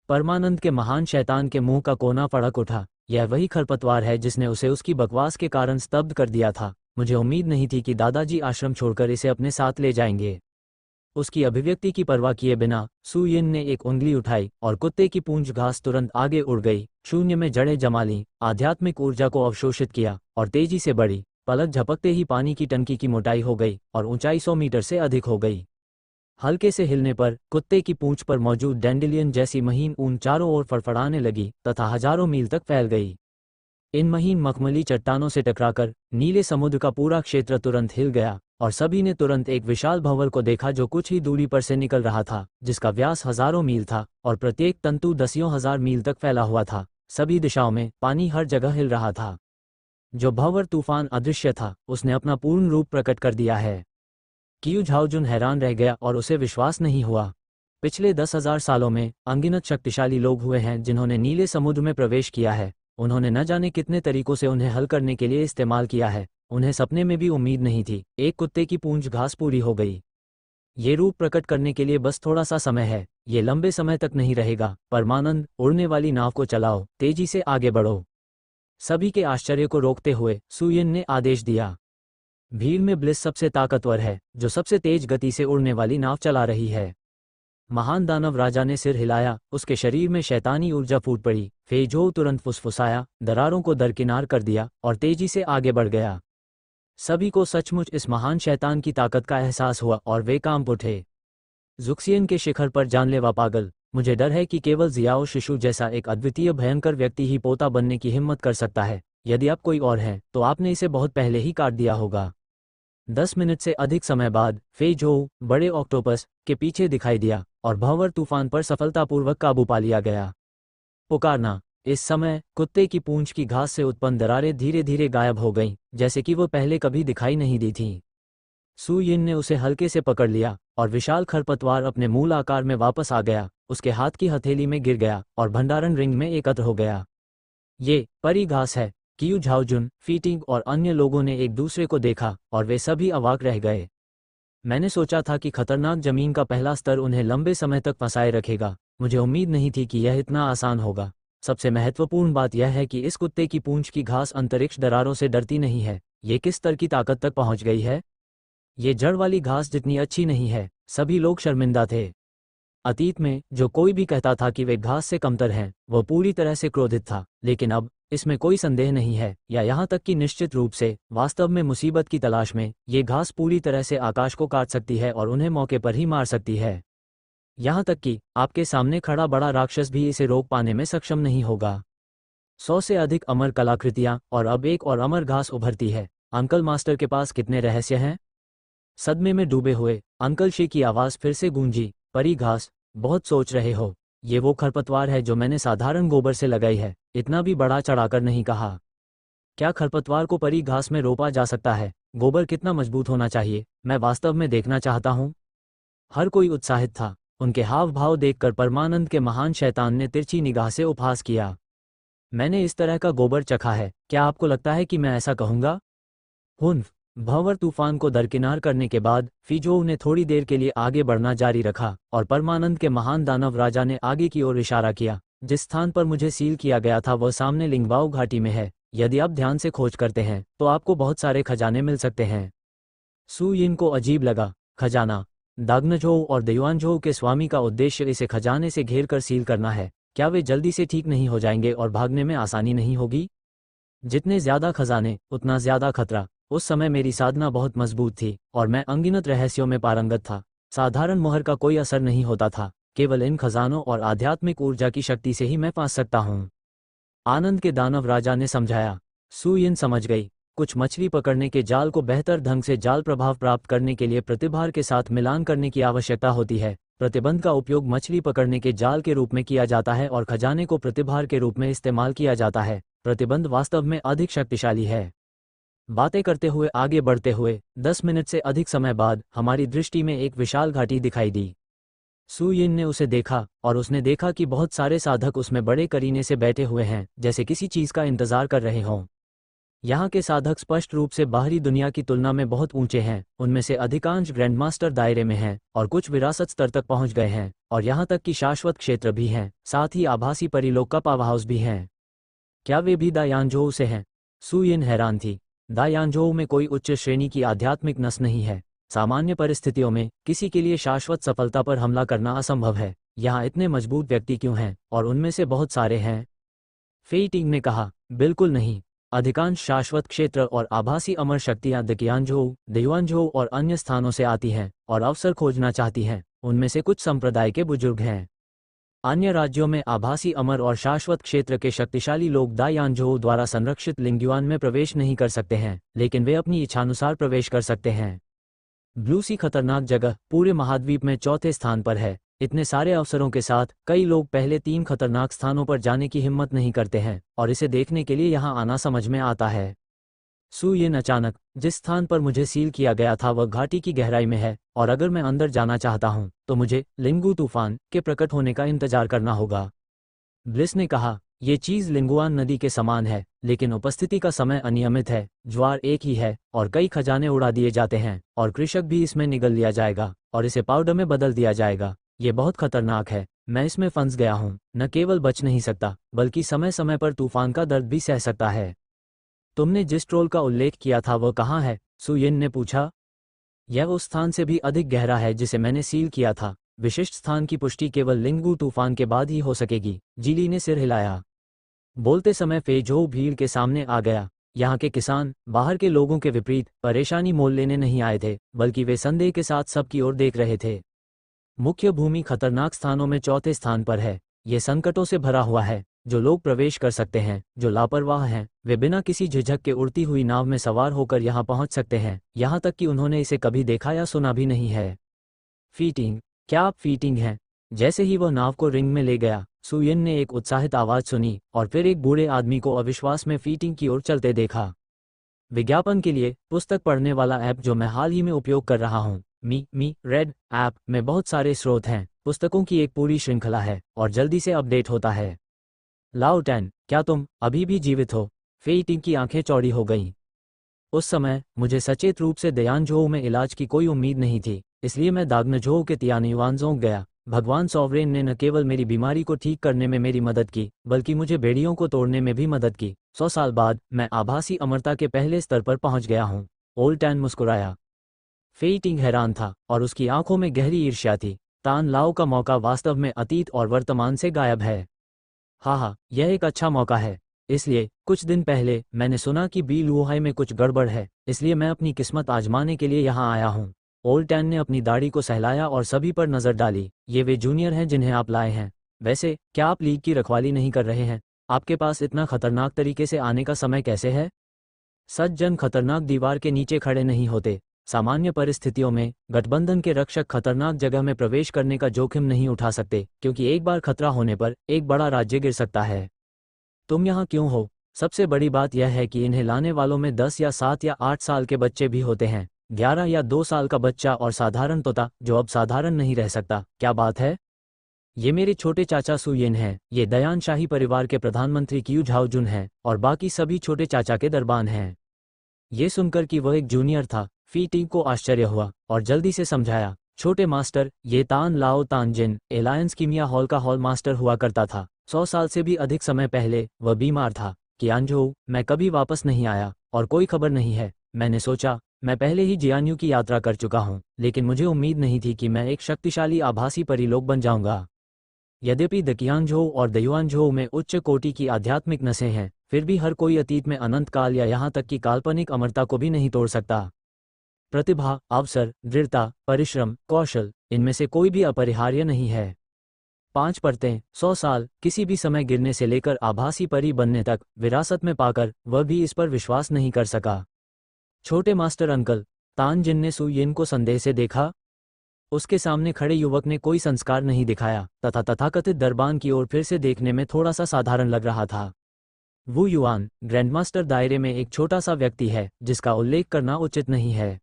परमानंद के महान शैतान के मुंह का कोना फड़क उठा। यह वही खरपतवार है जिसने उसे उसकी बकवास के कारण स्तब्ध कर दिया था। मुझे उम्मीद नहीं थी कि दादाजी आश्रम छोड़कर इसे अपने साथ ले जाएंगे। उसकी अभिव्यक्ति की परवाह किए बिना सू यिन ने एक उंगली उठाई और कुत्ते की पूंछ घास तुरंत आगे उड़ गई, शून्य में जड़ें जमा लीं, आध्यात्मिक ऊर्जा को अवशोषित किया और तेजी से बढ़ी। पलक झपकते ही पानी की टंकी की मोटाई हो गई और ऊंचाई 100 मीटर से अधिक हो गई। हल्के से हिलने पर कुत्ते की पूंछ पर मौजूद डैंडेलियन जैसी महीन ऊन चारों ओर फड़फड़ाने लगी तथा हजारों मील तक फैल गई। इन महीन मखमली चट्टानों से टकराकर नीले समुद्र का पूरा क्षेत्र तुरंत हिल गया और सभी ने तुरंत एक विशाल भंवर को देखा जो कुछ ही दूरी पर से निकल रहा था, जिसका व्यास हजारों मील था और प्रत्येक तंतु दसियों हजार मील तक फैला हुआ था। सभी दिशाओं में पानी हर जगह हिल रहा था। जो भंवर तूफान अदृश्य था, उसने अपना पूर्ण रूप प्रकट कर दिया है। कियू झाओजुन हैरान रह गया और उसे विश्वास नहीं हुआ। पिछले 10,000 सालों में अनगिनत शक्तिशाली लोग हुए हैं जिन्होंने नीले समुद्र में प्रवेश किया है। उन्होंने न जाने कितने तरीकों से उन्हें हल करने के लिए इस्तेमाल किया है। उन्हें सपने में भी उम्मीद नहीं थी। एक कुत्ते की पूंछ घास पूरी हो गई। ये रूप प्रकट करने के लिए बस थोड़ा सा समय है। ये लंबे समय तक नहीं रहेगा। परमानंद, उड़ने वाली नाव को चलाओ, तेजी से आगे बढ़ो। सभी के आश्चर्य को रोकते हुए सू यिन ने आदेश दिया। भीड़ में ब्लिस सबसे ताकतवर है, जो सबसे तेज गति से उड़ने वाली नाव चला रही है। महान दानव राजा ने सिर हिलाया, उसके शरीर में शैतानी ऊर्जा फूट पड़ी। फेजोऊ तुरंत फुसफुसाया, दरारों को दरकिनार कर दिया और तेजी से आगे बढ़ गया। सभी को सचमुच इस महान शैतान की ताकत का एहसास हुआ और वे कांप उठे। जुक्सियन के शिखर पर जानलेवा पागल, मुझे डर है कि केवल जियाओ शिशु जैसा एक अद्वितीय भयंकर व्यक्ति ही पोता बनने की हिम्मत कर सकता है। यदि आप कोई और हैं तो आपने इसे बहुत पहले ही काट दिया होगा। 10 मिनट से अधिक समय बाद फेजोऊ बड़े ऑक्टोपस के पीछे दिखाई दिया और भंवर तूफान पर सफलतापूर्वक काबू पा लिया गया। पुकारना। इस समय कुत्ते की पूंछ की घास से उत्पन्न दरारें धीरे धीरे गायब हो गईं, जैसे कि वो पहले कभी दिखाई नहीं दी थीं। सू यिन ने उसे हल्के से पकड़ लिया और विशाल खरपतवार अपने मूल आकार में वापस आ गया, उसके हाथ की हथेली में गिर गया और भंडारण रिंग में एकत्र हो गया। ये परी घास है। कियू झाओजुन, फीटिंग और अन्य लोगों ने एक दूसरे को देखा और वे सभी अवाक रह गए। मैंने सोचा था कि खतरनाक जमीन का पहला स्तर उन्हें लंबे समय तक फंसाए रखेगा। मुझे उम्मीद नहीं थी कि यह इतना आसान होगा। सबसे महत्वपूर्ण बात यह है कि इस कुत्ते की पूंछ की घास अंतरिक्ष दरारों से डरती नहीं है। ये किस स्तर की ताकत तक पहुंच गई है? ये जड़ वाली घास जितनी अच्छी नहीं है। सभी लोग शर्मिंदा थे। अतीत में जो कोई भी कहता था कि वे घास से कमतर हैं, वह पूरी तरह से क्रोधित था। लेकिन अब इसमें कोई संदेह नहीं है, या यहाँ तक कि निश्चित रूप से वास्तव में मुसीबत की तलाश में ये घास पूरी तरह से आकाश को काट सकती है और उन्हें मौके पर ही मार सकती है। यहाँ तक कि आपके सामने खड़ा बड़ा राक्षस भी इसे रोक पाने में सक्षम नहीं होगा। 100 से अधिक अमर कलाकृतियाँ और अब एक और अमर घास उभरती है। अंकल मास्टर के पास कितने रहस्य हैं? सदमे में डूबे हुए अंकल शी की आवाज़ फिर से गूंजी। परी घास, बहुत सोच रहे हो। ये वो खरपतवार है जो मैंने साधारण गोबर से लगाई है। इतना भी बड़ा चढ़ाकर नहीं कहा। क्या खरपतवार को परी घास में रोपा जा सकता है? गोबर कितना मजबूत होना चाहिए, मैं वास्तव में देखना चाहता हूँ। हर कोई उत्साहित था। उनके हाव भाव देखकर परमानंद के महान शैतान ने तिरछी निगाह से उपहास किया। मैंने इस तरह का गोबर चखा है, क्या आपको लगता है कि मैं ऐसा कहूँगा? हुन्फ। भंवर तूफान को दरकिनार करने के बाद फिजोऊ ने थोड़ी देर के लिए आगे बढ़ना जारी रखा और परमानंद के महान दानव राजा ने आगे की ओर इशारा किया। जिस स्थान पर मुझे सील किया गया था वह सामने लिंगबाओ घाटी में है। यदि आप ध्यान से खोज करते हैं तो आपको बहुत सारे खजाने मिल सकते हैं। सू यिन को अजीब लगा। खजाना? दाग्नझोऊ और दयुआनझोऊ के स्वामी का उद्देश्य इसे खजाने से घेर कर सील करना है। क्या वे जल्दी से ठीक नहीं हो जाएंगे और भागने में आसानी नहीं होगी? जितने ज्यादा खजाने उतना ज्यादा खतरा। उस समय मेरी साधना बहुत मजबूत थी और मैं अनगिनत रहस्यों में पारंगत था। साधारण मोहर का कोई असर नहीं होता था। केवल इन खजानों और आध्यात्मिक ऊर्जा की शक्ति से ही मैं पास सकता हूँ। आनंद के दानव राजा ने समझाया। सू यिन समझ गई। कुछ मछली पकड़ने के जाल को बेहतर ढंग से जाल प्रभाव प्राप्त करने के लिए प्रतिभार के साथ मिलान करने की आवश्यकता होती है। प्रतिबंध का उपयोग मछली पकड़ने के जाल के रूप में किया जाता है और खजाने को प्रतिभार के रूप में इस्तेमाल किया जाता है। प्रतिबंध वास्तव में अधिक शक्तिशाली है। बातें करते हुए आगे बढ़ते हुए 10 मिनट से अधिक समय बाद हमारी दृष्टि में एक विशाल घाटी दिखाई दी। सू यिन ने उसे देखा और उसने देखा कि बहुत सारे साधक उसमें बड़े करीने से बैठे हुए हैं, जैसे किसी चीज का इंतजार कर रहे हों। यहाँ के साधक स्पष्ट रूप से बाहरी दुनिया की तुलना में बहुत ऊंचे हैं। उनमें से अधिकांश ग्रैंडमास्टर दायरे में हैं और कुछ विरासत स्तर तक पहुंच गए हैं, और यहाँ तक कि शाश्वत क्षेत्र भी हैं। साथ ही आभासी परिलोक का पावर हाउस भी हैं। क्या वे भी दायानझोऊ से हैं? सू यिन हैरान थी। दायानझोउ में कोई उच्च श्रेणी की आध्यात्मिक नस नहीं है। सामान्य परिस्थितियों में किसी के लिए शाश्वत सफलता पर हमला करना असंभव है। यहाँ इतने मजबूत व्यक्ति क्यों हैं, और उनमें से बहुत सारे हैं? फेई टिंग ने कहा, बिल्कुल नहीं। अधिकांश शाश्वत क्षेत्र और आभासी अमर शक्तियां दकियानझोउ, देयुआनझोउ और अन्य स्थानों से आती हैं और अवसर खोजना चाहती हैं। उनमें से कुछ संप्रदाय के बुजुर्ग हैं। अन्य राज्यों में आभासी अमर और शाश्वत क्षेत्र के शक्तिशाली लोग दायानझोउ द्वारा संरक्षित लिंगयुआन में प्रवेश नहीं कर सकते हैं, लेकिन वे अपनी इच्छानुसार प्रवेश कर सकते हैं। ब्लू सी खतरनाक जगह पूरे महाद्वीप में चौथे स्थान पर है। इतने सारे अवसरों के साथ कई लोग पहले 3 खतरनाक स्थानों पर जाने की हिम्मत नहीं करते हैं, और इसे देखने के लिए यहाँ आना समझ में आता है। सू यिन अचानक, जिस स्थान पर मुझे सील किया गया था वह घाटी की गहराई में है, और अगर मैं अंदर जाना चाहता हूँ तो मुझे लिंगू तूफान के प्रकट होने का इंतजार करना होगा। ब्लिस ने कहा, ये चीज़ लिंगुआन नदी के समान है, लेकिन उपस्थिति का समय अनियमित है। ज्वार एक ही है और कई खजाने उड़ा दिए जाते हैं, और कृषक भी इसमें निगल लिया जाएगा और इसे पाउडर में बदल दिया जाएगा। ये बहुत खतरनाक है। मैं इसमें फंस गया हूँ। न केवल बच नहीं सकता, बल्कि समय समय पर तूफान का दर्द भी सह सकता है। तुमने जिस ट्रोल का उल्लेख किया था वह कहाँ है? सू यिन ने पूछा। यह उस स्थान से भी अधिक गहरा है जिसे मैंने सील किया था। विशिष्ट स्थान की पुष्टि केवल लिंगू तूफान के बाद ही हो सकेगी। जीली ने सिर हिलाया। बोलते समय फेजोउ भीड़ के सामने आ गया। यहाँ के किसान बाहर के लोगों के विपरीत परेशानी मोल लेने नहीं आए थे, बल्कि वे संदेह के साथ सबकी ओर देख रहे थे। मुख्य भूमि खतरनाक स्थानों में चौथे स्थान पर है। ये संकटों से भरा हुआ है। जो लोग प्रवेश कर सकते हैं, जो लापरवाह हैं, वे बिना किसी झिझक के उड़ती हुई नाव में सवार होकर यहाँ पहुँच सकते हैं, यहाँ तक कि उन्होंने इसे कभी देखा या सुना भी नहीं है। फीटिंग, क्या आप फीटिंग हैं? जैसे ही वह नाव को रिंग में ले गया, सू यिन ने एक उत्साहित आवाज़ सुनी और फिर एक बूढ़े आदमी को अविश्वास में फीटिंग की ओर चलते देखा। विज्ञापन के लिए पुस्तक पढ़ने वाला ऐप जो मैं हाल ही में उपयोग कर रहा हूँ, मी रेड ऐप में बहुत सारे स्रोत हैं। पुस्तकों की एक पूरी श्रृंखला है और जल्दी से अपडेट होता है। लाओ टैन, क्या तुम अभी भी जीवित हो? फेई टिंग की आंखें चौड़ी हो गईं। उस समय मुझे सचेत रूप से दयानझोउ में इलाज की कोई उम्मीद नहीं थी, इसलिए मैं दाग्नझोउ के तियानयुआनज़ोंग गया। भगवान सॉवरेन ने न केवल मेरी बीमारी को ठीक करने में मेरी मदद की, बल्कि मुझे बेड़ियों को तोड़ने में भी मदद की। 100 साल बाद मैं आभासी अमरता के पहले स्तर पर पहुंच गया हूं। ओल्ड टैन मुस्कुराया। फेई टिंग हैरान था और उसकी आंखों में गहरी ईर्ष्या थी। तान लाओ का मौका वास्तव में अतीत और वर्तमान से गायब है। हाँ, यह एक अच्छा मौका है। इसलिए कुछ दिन पहले मैंने सुना कि बी लुओहाई में कुछ गड़बड़ है, इसलिए मैं अपनी किस्मत आजमाने के लिए यहाँ आया हूँ। ओल्ड टैन ने अपनी दाढ़ी को सहलाया और सभी पर नजर डाली। ये वे जूनियर हैं जिन्हें आप लाए हैं। वैसे क्या आप लीग की रखवाली नहीं कर रहे हैं? आपके पास इतना खतरनाक तरीके से आने का समय कैसे है? सज्जन खतरनाक दीवार के नीचे खड़े नहीं होते। सामान्य परिस्थितियों में गठबंधन के रक्षक खतरनाक जगह में प्रवेश करने का जोखिम नहीं उठा सकते, क्योंकि एक बार खतरा होने पर एक बड़ा राज्य गिर सकता है। तुम यहाँ क्यों हो? सबसे बड़ी बात यह है कि इन्हें लाने वालों में 10 या 7 या 8 साल के बच्चे भी होते हैं। 11 या 2 साल का बच्चा और साधारण तोता जो अब साधारण नहीं रह सकता। क्या बात है? ये मेरे छोटे चाचा सू यिन हैं। ये दयान शाही परिवार के प्रधानमंत्री क्यू झाओजुन हैं, और बाकी सभी छोटे चाचा के दरबान हैं। ये सुनकर कि वह एक जूनियर था, फी टिंग को आश्चर्य हुआ और जल्दी से समझाया, छोटे मास्टर, ये तान लाओ तानजिन एलायंस कीमिया हॉल का हॉल मास्टर हुआ करता था। 100 साल से भी अधिक समय पहले वह बीमार था। कियानझोउ, मैं कभी वापस नहीं आया और कोई खबर नहीं है। मैंने सोचा मैं पहले ही जियान्यू की यात्रा कर चुका हूँ, लेकिन मुझे उम्मीद नहीं थी कि मैं एक शक्तिशाली आभासी परिलोक बन जाऊंगा। यद्यपि दकियानझोउ और दयुआनझोउ में उच्च कोटि की आध्यात्मिक नसें हैं, फिर भी हर कोई अतीत में अनंत काल या यहाँ तक कि काल्पनिक अमरता को भी नहीं तोड़ सकता। प्रतिभा, अवसर, दृढ़ता, परिश्रम, कौशल, इनमें से कोई भी अपरिहार्य नहीं है। 5 परतें, 100 साल, किसी भी समय गिरने से लेकर आभासी परी बनने तक विरासत में पाकर वह भी इस पर विश्वास नहीं कर सका। छोटे मास्टर अंकल, तानजिन ने सू यिन को संदेह से देखा। उसके सामने खड़े युवक ने कोई संस्कार नहीं दिखाया तथा तथाकथित दरबान की ओर फिर से देखने में थोड़ा सा साधारण लग रहा था। वू युआन, ग्रैंडमास्टर दायरे में एक छोटा सा व्यक्ति है जिसका उल्लेख करना उचित नहीं है।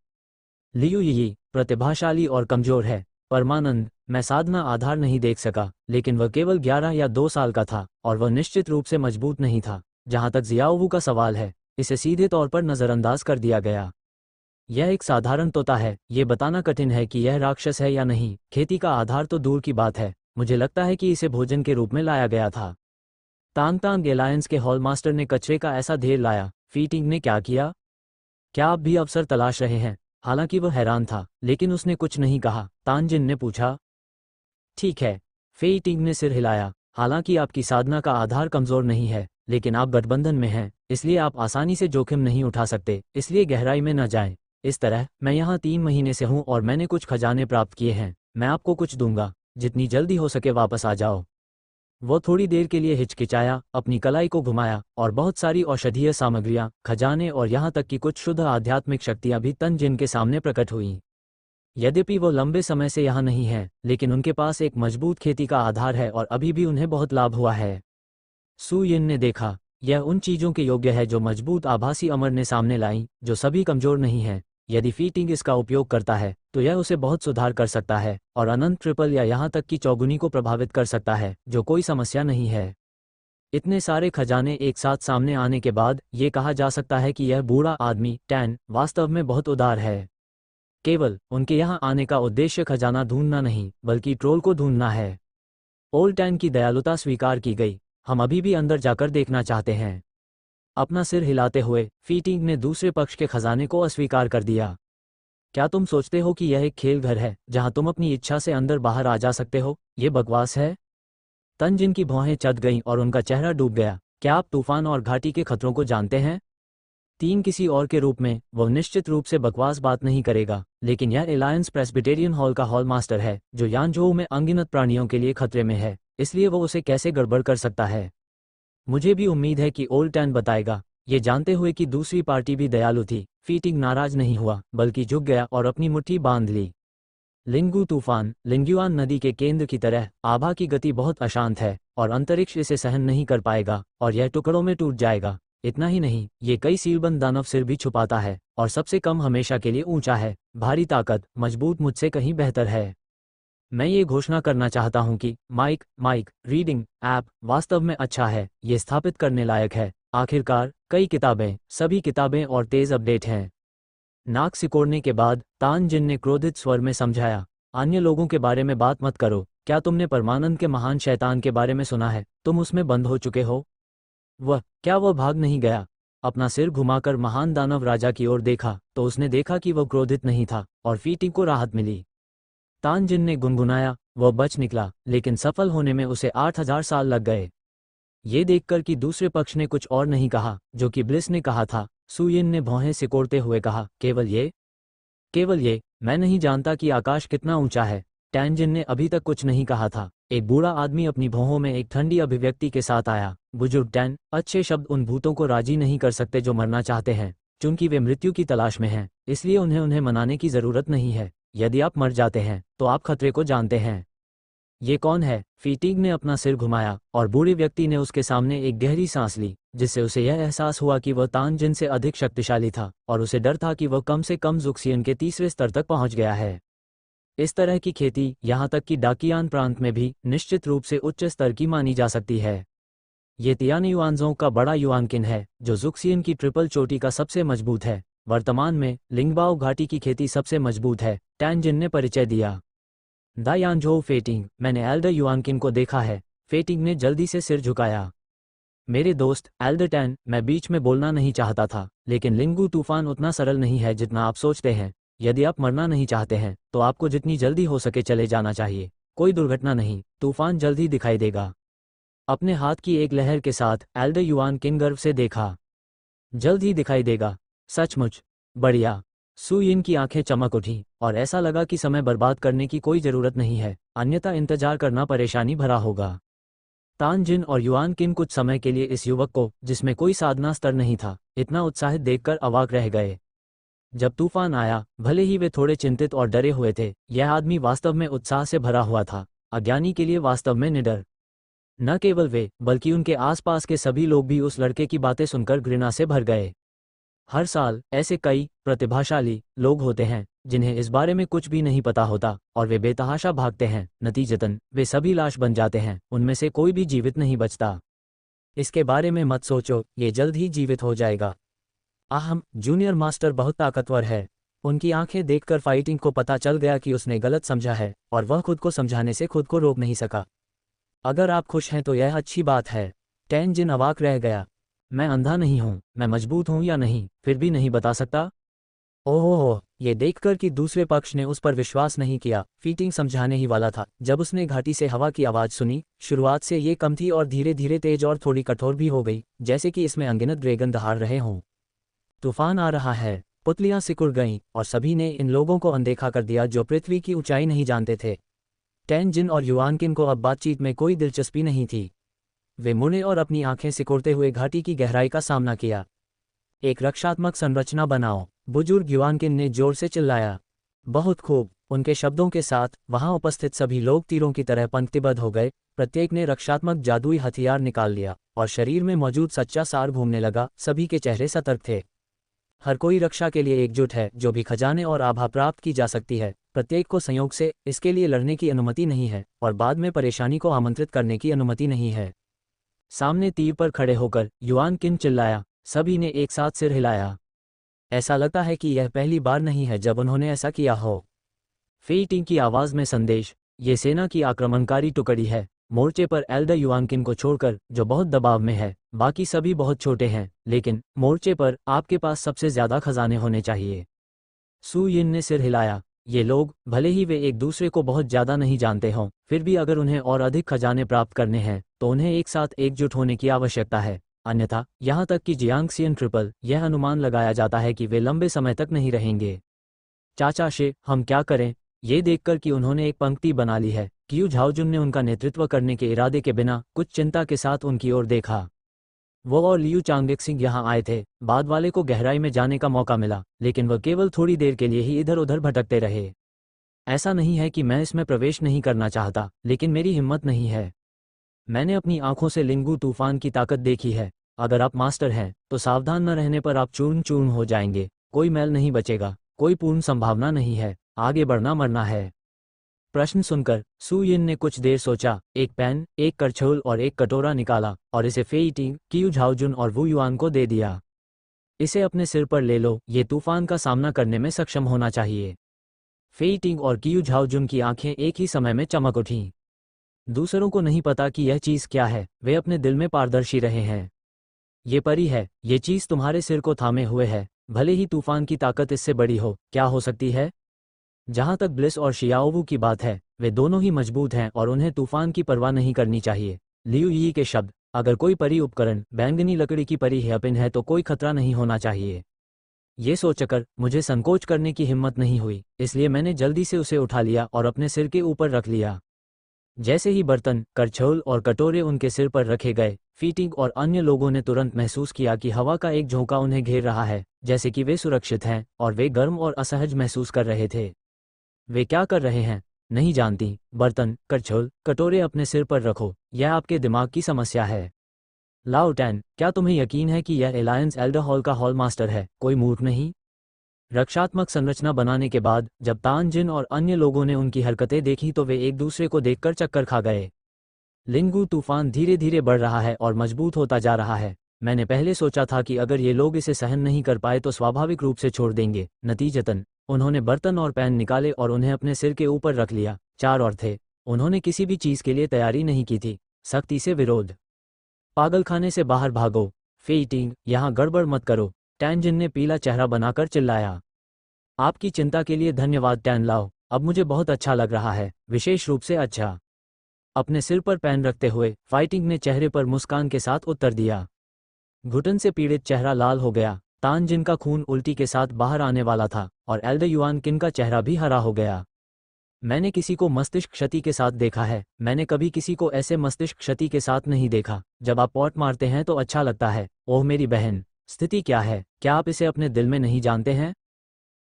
लियू यी प्रतिभाशाली और कमजोर है। परमानंद, मैं साधना आधार नहीं देख सका, लेकिन वह केवल 11 या 2 साल का था और वह निश्चित रूप से मजबूत नहीं था। जहां तक जियाओवू का सवाल है, इसे सीधे तौर पर नज़रअंदाज कर दिया गया। यह एक साधारण तोता है। ये बताना कठिन है कि यह राक्षस है या नहीं। खेती का आधार तो दूर की बात है, मुझे लगता है कि इसे भोजन के रूप में लाया गया था। तांग तांग एलायंस के हॉल मास्टर ने कचरे का ऐसा ढेर लाया। फी टिंग ने क्या किया? क्या आप भी अवसर तलाश रहे हैं? हालांकि वह हैरान था, लेकिन उसने कुछ नहीं कहा। तानजिन ने पूछा। ठीक है। फेई टिंग ने सिर हिलाया। हालांकि आपकी साधना का आधार कमजोर नहीं है, लेकिन आप गठबंधन में हैं, इसलिए आप आसानी से जोखिम नहीं उठा सकते, इसलिए गहराई में न जाएं। इस तरह, मैं यहाँ 3 महीने से हूँ और मैंने कुछ खजाने प्राप्त किए हैं। मैं आपको कुछ दूंगा। जितनी जल्दी हो सके वापस आ जाओ। वो थोड़ी देर के लिए हिचकिचाया, अपनी कलाई को घुमाया, और बहुत सारी औषधीय सामग्रियां, खजाने और यहाँ तक कि कुछ शुद्ध आध्यात्मिक शक्तियां भी तानजिन के सामने प्रकट हुईं। यद्यपि वो लंबे समय से यहाँ नहीं हैं, लेकिन उनके पास एक मजबूत खेती का आधार है और अभी भी उन्हें बहुत लाभ हुआ है। सु यिन ने देखा, यह उन चीज़ों के योग्य है जो मजबूत आभासी अमर ने सामने लाई, जो सभी कमजोर नहीं हैं। यदि फीटिंग इसका उपयोग करता है, तो यह उसे बहुत सुधार कर सकता है और अनंत ट्रिपल या यहाँ तक कि चौगुनी को प्रभावित कर सकता है, जो कोई समस्या नहीं है। इतने सारे खजाने एक साथ सामने आने के बाद ये कहा जा सकता है कि यह बूढ़ा आदमी टैन वास्तव में बहुत उदार है। केवल उनके यहाँ आने का उद्देश्य खजाना ढूंढना नहीं, बल्कि ट्रोल को ढूंढना है। ओल्ड टैन की दयालुता स्वीकार की गई। हम अभी भी अंदर जाकर देखना चाहते हैं। अपना सिर हिलाते हुए फीटिंग ने दूसरे पक्ष के खजाने को अस्वीकार कर दिया। क्या तुम सोचते हो कि यह एक खेल घर है जहां तुम अपनी इच्छा से अंदर बाहर आ जा सकते हो? ये बकवास है। तंजिन की भौहें चढ़ गईं और उनका चेहरा डूब गया। क्या आप तूफान और घाटी के खतरों को जानते हैं? तीन किसी और के रूप में वह निश्चित रूप से बकवास बात नहीं करेगा, लेकिन यह एलायंस प्रेस्बिटेरियन हॉल का हॉल मास्टर है, जो यानजोऊ में अनगिनत प्राणियों के लिए खतरे में है, इसलिए वो उसे कैसे गड़बड़ कर सकता है? मुझे भी उम्मीद है कि ओल्ड टैन बताएगा। ये जानते हुए कि दूसरी पार्टी भी दयालु थी, फीटिंग नाराज नहीं हुआ, बल्कि झुक गया और अपनी मुट्ठी बांध ली। लिंगू तूफान लिंग्युआन नदी के केंद्र की तरह, आभा की गति बहुत अशांत है और अंतरिक्ष इसे सहन नहीं कर पाएगा और यह टुकड़ों में टूट जाएगा। इतना ही नहीं, ये कई सीलबंद दानव सिर भी छुपाता है और सबसे कम हमेशा के लिए ऊंचा है। भारी ताकत, मजबूत मुझसे कहीं बेहतर है। मैं ये घोषणा करना चाहता हूं कि माइक रीडिंग ऐप वास्तव में अच्छा है। ये स्थापित करने लायक है। आखिरकार कई किताबें, सभी किताबें और तेज अपडेट हैं। नाक सिकोड़ने के बाद तानजिन ने क्रोधित स्वर में समझाया, अन्य लोगों के बारे में बात मत करो। क्या तुमने परमानंद के महान शैतान के बारे में सुना है? तुम उसमें बंद हो चुके हो। क्या वह भाग नहीं गया? अपना सिर घुमाकर महान दानव राजा की ओर देखा तो उसने देखा कि वह क्रोधित नहीं था और फीटिंग को राहत मिली। तानजिन ने गुनगुनाया, वह बच निकला, लेकिन सफल होने में उसे 8000 साल लग गए। ये देखकर कि दूसरे पक्ष ने कुछ और नहीं कहा जो कि ब्लिस ने कहा था, सुयिन ने भौहें सिकोड़ते हुए कहा, केवल ये, मैं नहीं जानता कि आकाश कितना ऊंचा है। टैनजिन ने अभी तक कुछ नहीं कहा था। एक बूढ़ा आदमी अपनी भौहों में एक ठंडी अभिव्यक्ति के साथ आया। बुजुर्ग टैन, अच्छे शब्द उन भूतों को राजी नहीं कर सकते जो मरना चाहते हैं, क्योंकि वे मृत्यु की तलाश में हैं, इसलिए उन्हें मनाने की जरूरत नहीं है। यदि आप मर जाते हैं तो आप खतरे को जानते हैं। ये कौन है? फीटिंग ने अपना सिर घुमाया और बूढ़े व्यक्ति ने उसके सामने एक गहरी सांस ली, जिससे उसे यह एहसास हुआ कि वह तानजिन से अधिक शक्तिशाली था और उसे डर था कि वह कम से कम ज़ुक्सियन के तीसरे स्तर तक पहुंच गया है। इस तरह की खेती, यहाँ तक कि डाकियान प्रांत में भी, निश्चित रूप से उच्च स्तर की मानी जा सकती है। ये तियानयुआनजों का बड़ा युआनकिन है, जो ज़ुक्सियन की ट्रिपल चोटी का सबसे मजबूत है। वर्तमान में लिंगबाओ घाटी की खेती सबसे मजबूत है, टैनजिन ने परिचय दिया। दा यानझोउ फेटिंग, मैंने एल्डर युआनकिन को देखा है। फेटिंग ने जल्दी से सिर झुकाया। मेरे दोस्त एल्डर टैन, मैं बीच में बोलना नहीं चाहता था, लेकिन लिंगू तूफान उतना सरल नहीं है जितना आप सोचते हैं। यदि आप मरना नहीं चाहते हैं तो आपको जितनी जल्दी हो सके चले जाना चाहिए। कोई दुर्घटना नहीं, तूफान जल्द ही दिखाई देगा। अपने हाथ की एक लहर के साथ एल्डर युआनकिन गर्व से देखा। जल्द ही दिखाई देगा? सचमुच? बढ़िया। सुयिन की आंखें चमक उठी और ऐसा लगा कि समय बर्बाद करने की कोई जरूरत नहीं है, अन्यथा इंतजार करना परेशानी भरा होगा। तानजिन और युआनकिन कुछ समय के लिए इस युवक को, जिसमें कोई साधना स्तर नहीं था, इतना उत्साहित देखकर अवाक रह गए। जब तूफान आया, भले ही वे थोड़े चिंतित और डरे हुए थे, यह आदमी वास्तव में उत्साह से भरा हुआ था। अज्ञानी के लिए वास्तव में निडर। न केवल वे, बल्कि उनके आसपास के सभी लोग भी उस लड़के की बातें सुनकर घृणा से भर गए। हर साल ऐसे कई प्रतिभाशाली लोग होते हैं जिन्हें इस बारे में कुछ भी नहीं पता होता और वे बेतहाशा भागते हैं। नतीजतन वे सभी लाश बन जाते हैं, उनमें से कोई भी जीवित नहीं बचता। इसके बारे में मत सोचो, ये जल्द ही जीवित हो जाएगा। जूनियर मास्टर बहुत ताकतवर है। उनकी आंखें देखकर फाइटिंग को पता चल गया कि उसने गलत समझा है और वह खुद को समझाने से खुद को रोक नहीं सका। अगर आप खुश हैं तो यह अच्छी बात है। टैनजिन अवाक रह गया। मैं अंधा नहीं हूं, मैं मजबूत हूं या नहीं, फिर भी नहीं बता सकता। ओह, ये देखकर कि दूसरे पक्ष ने उस पर विश्वास नहीं किया, फीटिंग समझाने ही वाला था जब उसने घाटी से हवा की आवाज़ सुनी। शुरुआत से ये कम थी और धीरे धीरे तेज और थोड़ी कठोर भी हो गई, जैसे कि इसमें अनगिनत ड्रैगन दहाड़ रहे हों। तूफान आ रहा है। पुतलियां सिकुड़ गईं और सभी ने इन लोगों को अनदेखा कर दिया जो पृथ्वी की ऊंचाई नहीं जानते थे। टैन जिन और युआनकिन को अब बातचीत में कोई दिलचस्पी नहीं थी। वे मुड़े और अपनी आंखें सिकोड़ते हुए घाटी की गहराई का सामना किया। एक रक्षात्मक संरचना बनाओ, बुजुर्ग युआनकिन ने जोर से चिल्लाया। बहुत खूब। उनके शब्दों के साथ वहां उपस्थित सभी लोग तीरों की तरह पंक्तिबद्ध हो गए। प्रत्येक ने रक्षात्मक जादुई हथियार निकाल लिया और शरीर में मौजूद सच्चा सार घूमने लगा। सभी के चेहरे सतर्क थे। हर कोई रक्षा के लिए एकजुट है। जो भी खजाने और आभा प्राप्त की जा सकती है, प्रत्येक को संयोग से इसके लिए लड़ने की अनुमति नहीं है और बाद में परेशानी को आमंत्रित करने की अनुमति नहीं है। सामने तीर पर खड़े होकर युआनकिन चिल्लाया। सभी ने एक साथ सिर हिलाया। ऐसा लगता है कि यह पहली बार नहीं है जब उन्होंने ऐसा किया हो। फेइटिंग की आवाज़ में संदेश। ये सेना की आक्रमणकारी टुकड़ी है। मोर्चे पर एल्डर युआनकिन को छोड़कर, जो बहुत दबाव में है, बाकी सभी बहुत छोटे हैं, लेकिन मोर्चे पर आपके पास सबसे ज्यादा खजाने होने चाहिए। सू यिन ने सिर हिलाया। ये लोग, भले ही वे एक दूसरे को बहुत ज्यादा नहीं जानते हों, फिर भी अगर उन्हें और अधिक खजाने प्राप्त करने हैं तो उन्हें एक साथ एकजुट होने की आवश्यकता है। अन्यथा, यहाँ तक कि जियांगसियन ट्रिपल, यह अनुमान लगाया जाता है कि वे लंबे समय तक नहीं रहेंगे। चाचा शे, हम क्या करें? ये देखकर कि उन्होंने एक पंक्ति बना ली है, क्यू झाओजुन ने उनका नेतृत्व करने के इरादे के बिना कुछ चिंता के साथ उनकी ओर देखा। वो और लियू चांगदेक्सिंग यहाँ आए थे। बाद वाले को गहराई में जाने का मौका मिला, लेकिन वह केवल थोड़ी देर के लिए ही इधर उधर भटकते रहे। ऐसा नहीं है कि मैं इसमें प्रवेश नहीं करना चाहता, लेकिन मेरी हिम्मत नहीं है। मैंने अपनी आंखों से लिंगू तूफान की ताकत देखी है। अगर आप मास्टर हैं तो सावधान न रहने पर आप चूर्ण चूर्ण हो जाएंगे। कोई मैल नहीं बचेगा, कोई पूर्ण संभावना नहीं है। आगे बढ़ना मरना है। प्रश्न सुनकर सू यिन ने कुछ देर सोचा, एक पेन, एक करछोल और एक कटोरा निकाला और इसे फेइटिंग, क्यू झाओजुन और वू युआन को दे दिया। इसे अपने सिर पर ले लो, ये तूफान का सामना करने में सक्षम होना चाहिए। फेइटिंग और क्यू झाओजुन की आंखें एक ही समय में चमक उठीं। दूसरों को नहीं पता कि यह चीज क्या है, वे अपने दिल में पारदर्शी रहे हैं। ये परी है, ये चीज तुम्हारे सिर को थामे हुए है। भले ही तूफान की ताकत इससे बड़ी हो, क्या हो सकती है? जहां तक ब्लिस और शियाओवू की बात है, वे दोनों ही मजबूत हैं और उन्हें तूफान की परवाह नहीं करनी चाहिए। लियू यी के शब्द। अगर कोई परी उपकरण बैंगनी लकड़ी की परी हेयरपिन है तो कोई खतरा नहीं होना चाहिए। ये सोचकर मुझे संकोच करने की हिम्मत नहीं हुई, इसलिए मैंने जल्दी से उसे उठा लिया और अपने सिर के ऊपर रख लिया। जैसे ही बर्तन, करछोल और कटोरे उनके सिर पर रखे गए, फीटिंग और अन्य लोगों ने तुरंत महसूस किया कि हवा का एक झोंका उन्हें घेर रहा है, जैसे कि वे सुरक्षित हैं, और वे गर्म और असहज महसूस कर रहे थे। वे क्या कर रहे हैं? नहीं जानती। बर्तन, करछोल, कटोरे अपने सिर पर रखो, यह आपके दिमाग की समस्या है। लाओ टैन, क्या तुम्हें यकीन है कि यह एलायंस एल्डर हॉल का हॉल मास्टर है, कोई मूर्ख नहीं? रक्षात्मक संरचना बनाने के बाद जब तान जिन और अन्य लोगों ने उनकी हरकतें देखी तो वे एक दूसरे को देखकर चक्कर खा गए। लिंगू तूफान धीरे धीरे बढ़ रहा है और मजबूत होता जा रहा है। मैंने पहले सोचा था कि अगर ये लोग इसे सहन नहीं कर पाए तो स्वाभाविक रूप से छोड़ देंगे। नतीजतन उन्होंने बर्तन और पैन निकाले और उन्हें अपने सिर के ऊपर रख लिया। 4 और थे। उन्होंने किसी भी चीज के लिए तैयारी नहीं की थी। सख्ती से विरोध। पागलखाने से बाहर भागो। फेइटिंग, यहाँ गड़बड़ मत करो। टैन जिन ने पीला चेहरा बनाकर चिल्लाया। आपकी चिंता के लिए धन्यवाद टैन लाओ, अब मुझे बहुत अच्छा लग रहा है, विशेष रूप से अच्छा। अपने सिर पर पैन रखते हुए फाइटिंग ने चेहरे पर मुस्कान के साथ उत्तर दिया। घुटन से पीड़ित चेहरा लाल हो गया। तान जिन का खून उल्टी के साथ बाहर आने वाला था और एल्डर युआन किन का चेहरा भी हरा हो गया। मैंने किसी को मस्तिष्क क्षति के साथ देखा है, मैंने कभी किसी को ऐसे मस्तिष्क क्षति के साथ नहीं देखा। जब आप पॉट मारते हैं तो अच्छा लगता है। ओह मेरी बहन, स्थिति क्या है? क्या आप इसे अपने दिल में नहीं जानते हैं?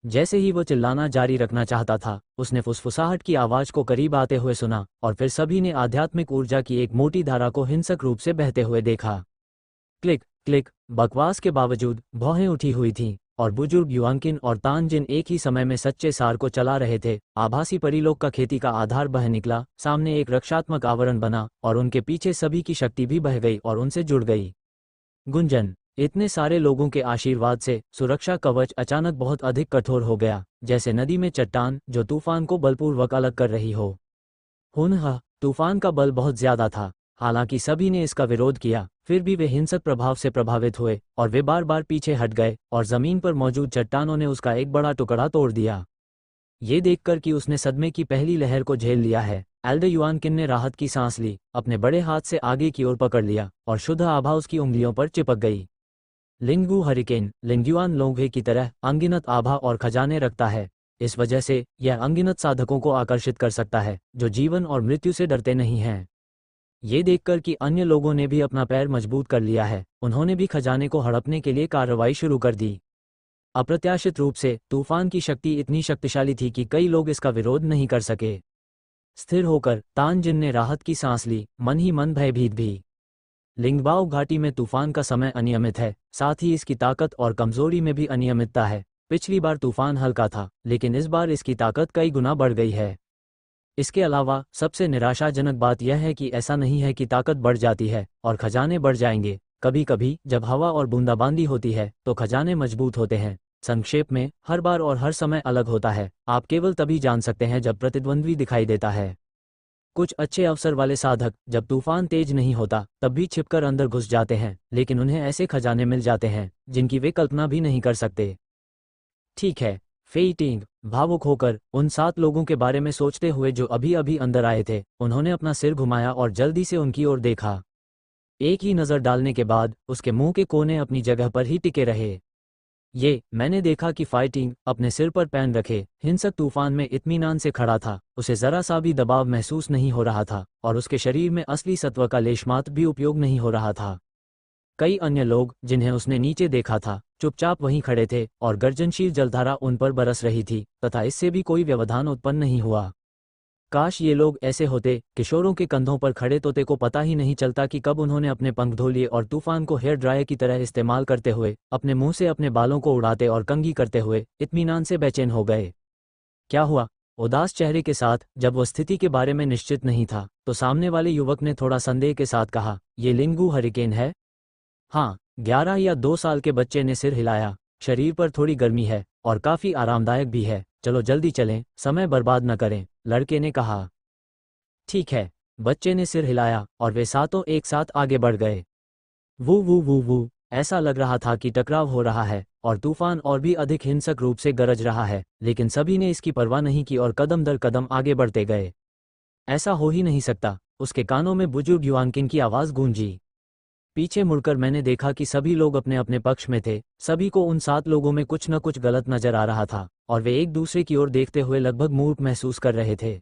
जैसे ही वो चिल्लाना जारी रखना चाहता था, उसने फुसफुसाहट की आवाज को करीब आते हुए सुना और फिर सभी ने आध्यात्मिक ऊर्जा की एक मोटी धारा को हिंसक रूप से बहते हुए देखा। Click click. बकवास के बावजूद भौहें उठी हुई थीं और बुजुर्ग युआनकिन और तान जिन एक ही समय में सच्चे सार को चला रहे थे। आभासी परिलोक का खेती का आधार बह निकला, सामने एक रक्षात्मक आवरण बना और उनके पीछे सभी की शक्ति भी बह गई और उनसे जुड़ गई। गुंजन। इतने सारे लोगों के आशीर्वाद से सुरक्षा कवच अचानक बहुत अधिक कठोर हो गया, जैसे नदी में चट्टान जो तूफान को बलपूर्वक अलग कर रही हो। तूफान का बल बहुत ज्यादा था, हालांकि सभी ने इसका विरोध किया। फिर भी वे हिंसक प्रभाव से प्रभावित हुए और वे बार बार पीछे हट गए और जमीन पर मौजूद चट्टानों ने उसका एक बड़ा टुकड़ा तोड़ दिया। ये देखकर कि उसने सदमे की पहली लहर को झेल लिया है, एल्डर युआनकिन ने राहत की सांस ली, अपने बड़े हाथ से आगे की ओर पकड़ लिया और शुद्ध आभा उसकी उंगलियों पर चिपक गई। लिंगू हरिकेन लिंगयुआन लोंघे की तरह अनगिनत आभा और खजाने रखता है। इस वजह से यह अनगिनत साधकों को आकर्षित कर सकता है जो जीवन और मृत्यु से डरते नहीं हैं। ये देखकर कि अन्य लोगों ने भी अपना पैर मजबूत कर लिया है, उन्होंने भी खजाने को हड़पने के लिए कार्रवाई शुरू कर दी। अप्रत्याशित रूप से तूफान की शक्ति इतनी शक्तिशाली थी कि कई लोग इसका विरोध नहीं कर सके। स्थिर होकर तान जिन ने राहत की सांस ली, मन ही मन भयभीत भी। लिंगबाओ घाटी में तूफान का समय अनियमित है, साथ ही इसकी ताकत और कमजोरी में भी अनियमितता है। पिछली बार तूफान हल्का था, लेकिन इस बार इसकी ताकत कई गुना बढ़ गई है। इसके अलावा सबसे निराशाजनक बात यह है कि ऐसा नहीं है कि ताकत बढ़ जाती है और खजाने बढ़ जाएंगे। कभी कभी जब हवा और बूंदाबांदी होती है तो खजाने मजबूत होते हैं। संक्षेप में, हर बार और हर समय अलग होता है। आप केवल तभी जान सकते हैं जब प्रतिद्वंद्वी दिखाई देता है। कुछ अच्छे अवसर वाले साधक जब तूफान तेज नहीं होता तब भी छिपकर अंदर घुस जाते हैं, लेकिन उन्हें ऐसे खजाने मिल जाते हैं जिनकी वे कल्पना भी नहीं कर सकते। ठीक है, फेई टिंग भावुक होकर उन 7 लोगों के बारे में सोचते हुए जो अभी अभी अंदर आए थे, उन्होंने अपना सिर घुमाया और जल्दी से उनकी ओर देखा। एक ही नज़र डालने के बाद उसके मुंह के कोने अपनी जगह पर ही टिके रहे। मैंने देखा कि फाइटिंग अपने सिर पर पैन रखे हिंसक तूफान में इत्मीनान से खड़ा था। उसे जरा सा भी दबाव महसूस नहीं हो रहा था और उसके शरीर में असली सत्व का लेशमात्र भी उपयोग नहीं हो रहा था। कई अन्य लोग जिन्हें उसने नीचे देखा था चुपचाप वहीं खड़े थे और गर्जनशील जलधारा उन पर बरस रही थी तथा इससे भी कोई व्यवधान उत्पन्न नहीं हुआ। काश ये लोग ऐसे होते। किशोरों के कंधों पर खड़े तोते को पता ही नहीं चलता कि कब उन्होंने अपने पंख धो लिए और तूफान को हेयर ड्रायर की तरह इस्तेमाल करते हुए अपने मुंह से अपने बालों को उड़ाते और कंघी करते हुए इत्मीनान से बेचैन हो गए। क्या हुआ? उदास चेहरे के साथ जब वह स्थिति के बारे में निश्चित नहीं था तो सामने वाले युवक ने थोड़ा संदेह के साथ कहा, ये लिंगू हरिकेन है? हाँ, 11 या 2 साल के बच्चे ने सिर हिलाया। शरीर पर थोड़ी गर्मी है और काफी आरामदायक भी है। चलो जल्दी चलें, समय बर्बाद न करें, लड़के ने कहा। ठीक है, बच्चे ने सिर हिलाया और वे सातों एक साथ आगे बढ़ गए। वू वू वू वू, ऐसा लग रहा था कि टकराव हो रहा है और तूफान और भी अधिक हिंसक रूप से गरज रहा है, लेकिन सभी ने इसकी परवाह नहीं की और कदम दर कदम आगे बढ़ते गए। ऐसा हो ही नहीं सकता, उसके कानों में बुजुर्ग युआनकिन की आवाज गूंजी। पीछे मुड़कर मैंने देखा कि सभी लोग अपने अपने पक्ष में थे। सभी को उन 7 लोगों में कुछ न कुछ गलत नजर आ रहा था और वे एक दूसरे की ओर देखते हुए लगभग मूर्ख महसूस कर रहे थे।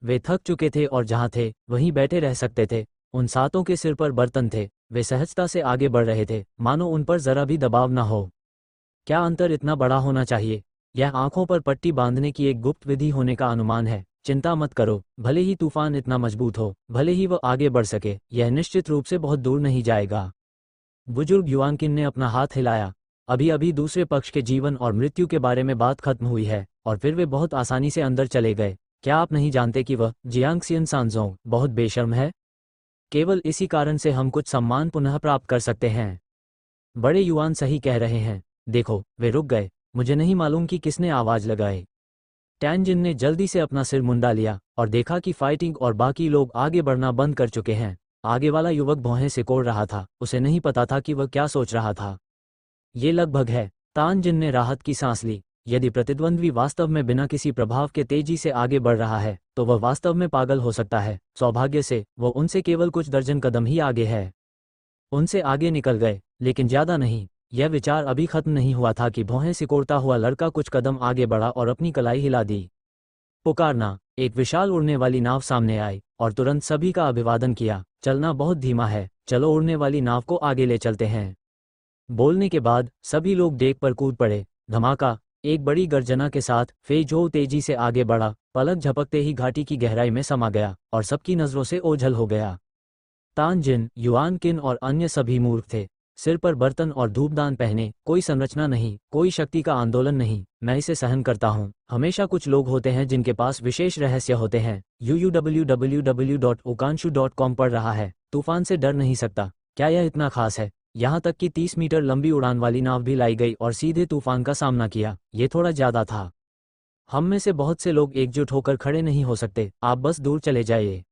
वे थक चुके थे और जहां थे वहीं बैठे रह सकते थे। उन 7 के सिर पर बर्तन थे। वे सहजता से आगे बढ़ रहे थे, मानो उन पर जरा भी दबाव न हो। क्या अंतर इतना बड़ा होना चाहिए? यह आंखों पर पट्टी बांधने की एक गुप्त विधि होने का अनुमान है। चिंता मत करो, भले ही तूफान इतना मजबूत हो, भले ही वह आगे बढ़ सके, यह निश्चित रूप से बहुत दूर नहीं जाएगा। बुजुर्ग युआनकिन ने अपना हाथ हिलाया। अभी अभी दूसरे पक्ष के जीवन और मृत्यु के बारे में बात खत्म हुई है और फिर वे बहुत आसानी से अंदर चले गए। क्या आप नहीं जानते कि वह जियांगसियन सांजोंग बहुत बेशर्म है? केवल इसी कारण से हम कुछ सम्मान पुनः प्राप्त कर सकते हैं। बड़े युआन सही कह रहे हैं। देखो, वे रुक गए। मुझे नहीं मालूम कि किसने आवाज लगाई। टैनजिन ने जल्दी से अपना सिर मुंडा लिया और देखा कि फाइटिंग और बाकी लोग आगे बढ़ना बंद कर चुके हैं। आगे वाला युवक भौहें सिकोड़ रहा था, उसे नहीं पता था कि वह क्या सोच रहा था। ये लगभग है। तानजिन ने राहत की सांस ली। यदि प्रतिद्वंद्वी वास्तव में बिना किसी प्रभाव के तेजी से आगे बढ़ रहा है तो वह वास्तव में पागल हो सकता है। सौभाग्य से वह उनसे केवल कुछ दर्जन कदम ही आगे है। उनसे आगे निकल गए, लेकिन ज्यादा नहीं। यह विचार अभी खत्म नहीं हुआ था कि भौहें सिकोड़ता हुआ लड़का कुछ कदम आगे बढ़ा और अपनी कलाई हिला दी। पुकारना। एक विशाल उड़ने वाली नाव सामने आई और तुरंत सभी का अभिवादन किया। चलना बहुत धीमा है, चलो उड़ने वाली नाव को आगे ले चलते हैं। बोलने के बाद सभी लोग डेक पर कूद पड़े। धमाका। एक बड़ी गर्जना के साथ फेजो तेजी से आगे बढ़ा, पलक झपकते ही घाटी की गहराई में समा गया और सबकी नजरों से ओझल हो गया। तानजिन, युआनकिन और अन्य सभी मूर्ख थे। सिर पर बर्तन और धूपदान पहने, कोई संरचना नहीं, कोई शक्ति का आंदोलन नहीं। मैं इसे सहन करता हूँ। हमेशा कुछ लोग होते हैं जिनके पास विशेष रहस्य होते हैं। www.okanshu.com पढ़ रहा है। तूफान से डर नहीं सकता। क्या यह इतना खास है? यहाँ तक कि 30 मीटर लंबी उड़ान वाली नाव भी लाई गई और सीधे तूफान का सामना किया। ये थोड़ा ज्यादा था। हम में से बहुत से लोग एकजुट होकर खड़े नहीं हो सकते। आप बस दूर चले जाइए।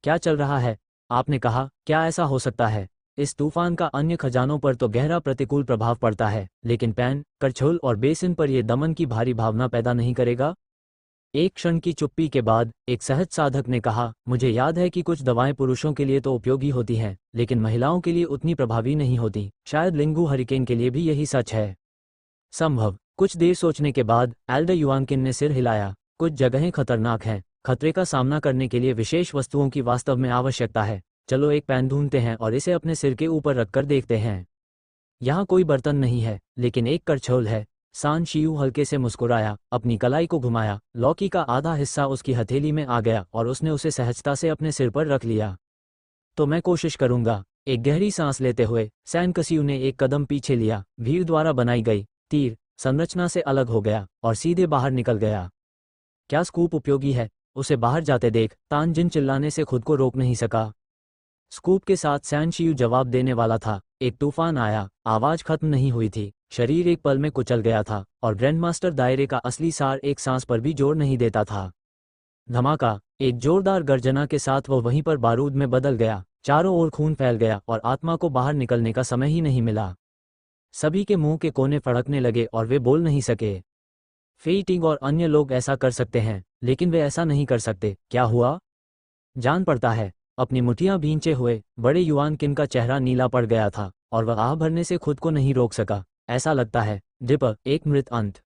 क्या चल रहा है? आपने कहा, क्या ऐसा हो सकता है? इस तूफान का अन्य खजानों पर तो गहरा प्रतिकूल प्रभाव पड़ता है, लेकिन पैन, करछोल और बेसिन पर यह दमन की भारी भावना पैदा नहीं करेगा। एक क्षण की चुप्पी के बाद एक सहज साधक ने कहा, मुझे याद है कि कुछ दवाएं पुरुषों के लिए तो उपयोगी होती हैं, लेकिन महिलाओं के लिए उतनी प्रभावी नहीं होती। शायद लिंगू हरिकेन के लिए भी यही सच है। संभव। कुछ देर सोचने के बाद एल्डर युआनकिन ने सिर हिलाया। कुछ जगहें खतरनाक हैं। खतरे का सामना करने के लिए विशेष वस्तुओं की वास्तव में आवश्यकता है। चलो एक पैन ढूंढते हैं और इसे अपने सिर के ऊपर रखकर देखते हैं। यहाँ कोई बर्तन नहीं है, लेकिन एक करछोल है। सान शियू हल्के से मुस्कुराया, अपनी कलाई को घुमाया, लौकी का आधा हिस्सा उसकी हथेली में आ गया और उसने उसे सहजता से अपने सिर पर रख लिया। तो मैं कोशिश करूंगा। एक गहरी सांस लेते हुए सैन कसियू ने एक कदम पीछे लिया। भीड़ द्वारा बनाई गई तीर संरचना से अलग हो गया और सीधे बाहर निकल गया। क्या स्कूप उपयोगी है? उसे बाहर जाते देख तानजिन चिल्लाने से खुद को रोक नहीं सका। स्कूप के साथ सैन शियू जवाब देने वाला था। एक तूफान आया, आवाज खत्म नहीं हुई थी, शरीर एक पल में कुचल गया था और ग्रैंडमास्टर दायरे का असली सार एक सांस पर भी जोर नहीं देता था। धमाका! एक जोरदार गर्जना के साथ वह वहीं पर बारूद में बदल गया। चारों ओर खून फैल गया और आत्मा को बाहर निकलने का समय ही नहीं मिला। सभी के मुंह के कोने फड़कने लगे और वे बोल नहीं सके। फेई टिंग और अन्य लोग ऐसा कर सकते हैं, लेकिन वे ऐसा नहीं कर सकते। क्या हुआ? जान पड़ता है। अपनी मुठियां भींचे हुए बड़े युआनकिन का चेहरा नीला पड़ गया था और वह आह भरने से खुद को नहीं रोक सका। ऐसा लगता है डिपर एक मृत अंत।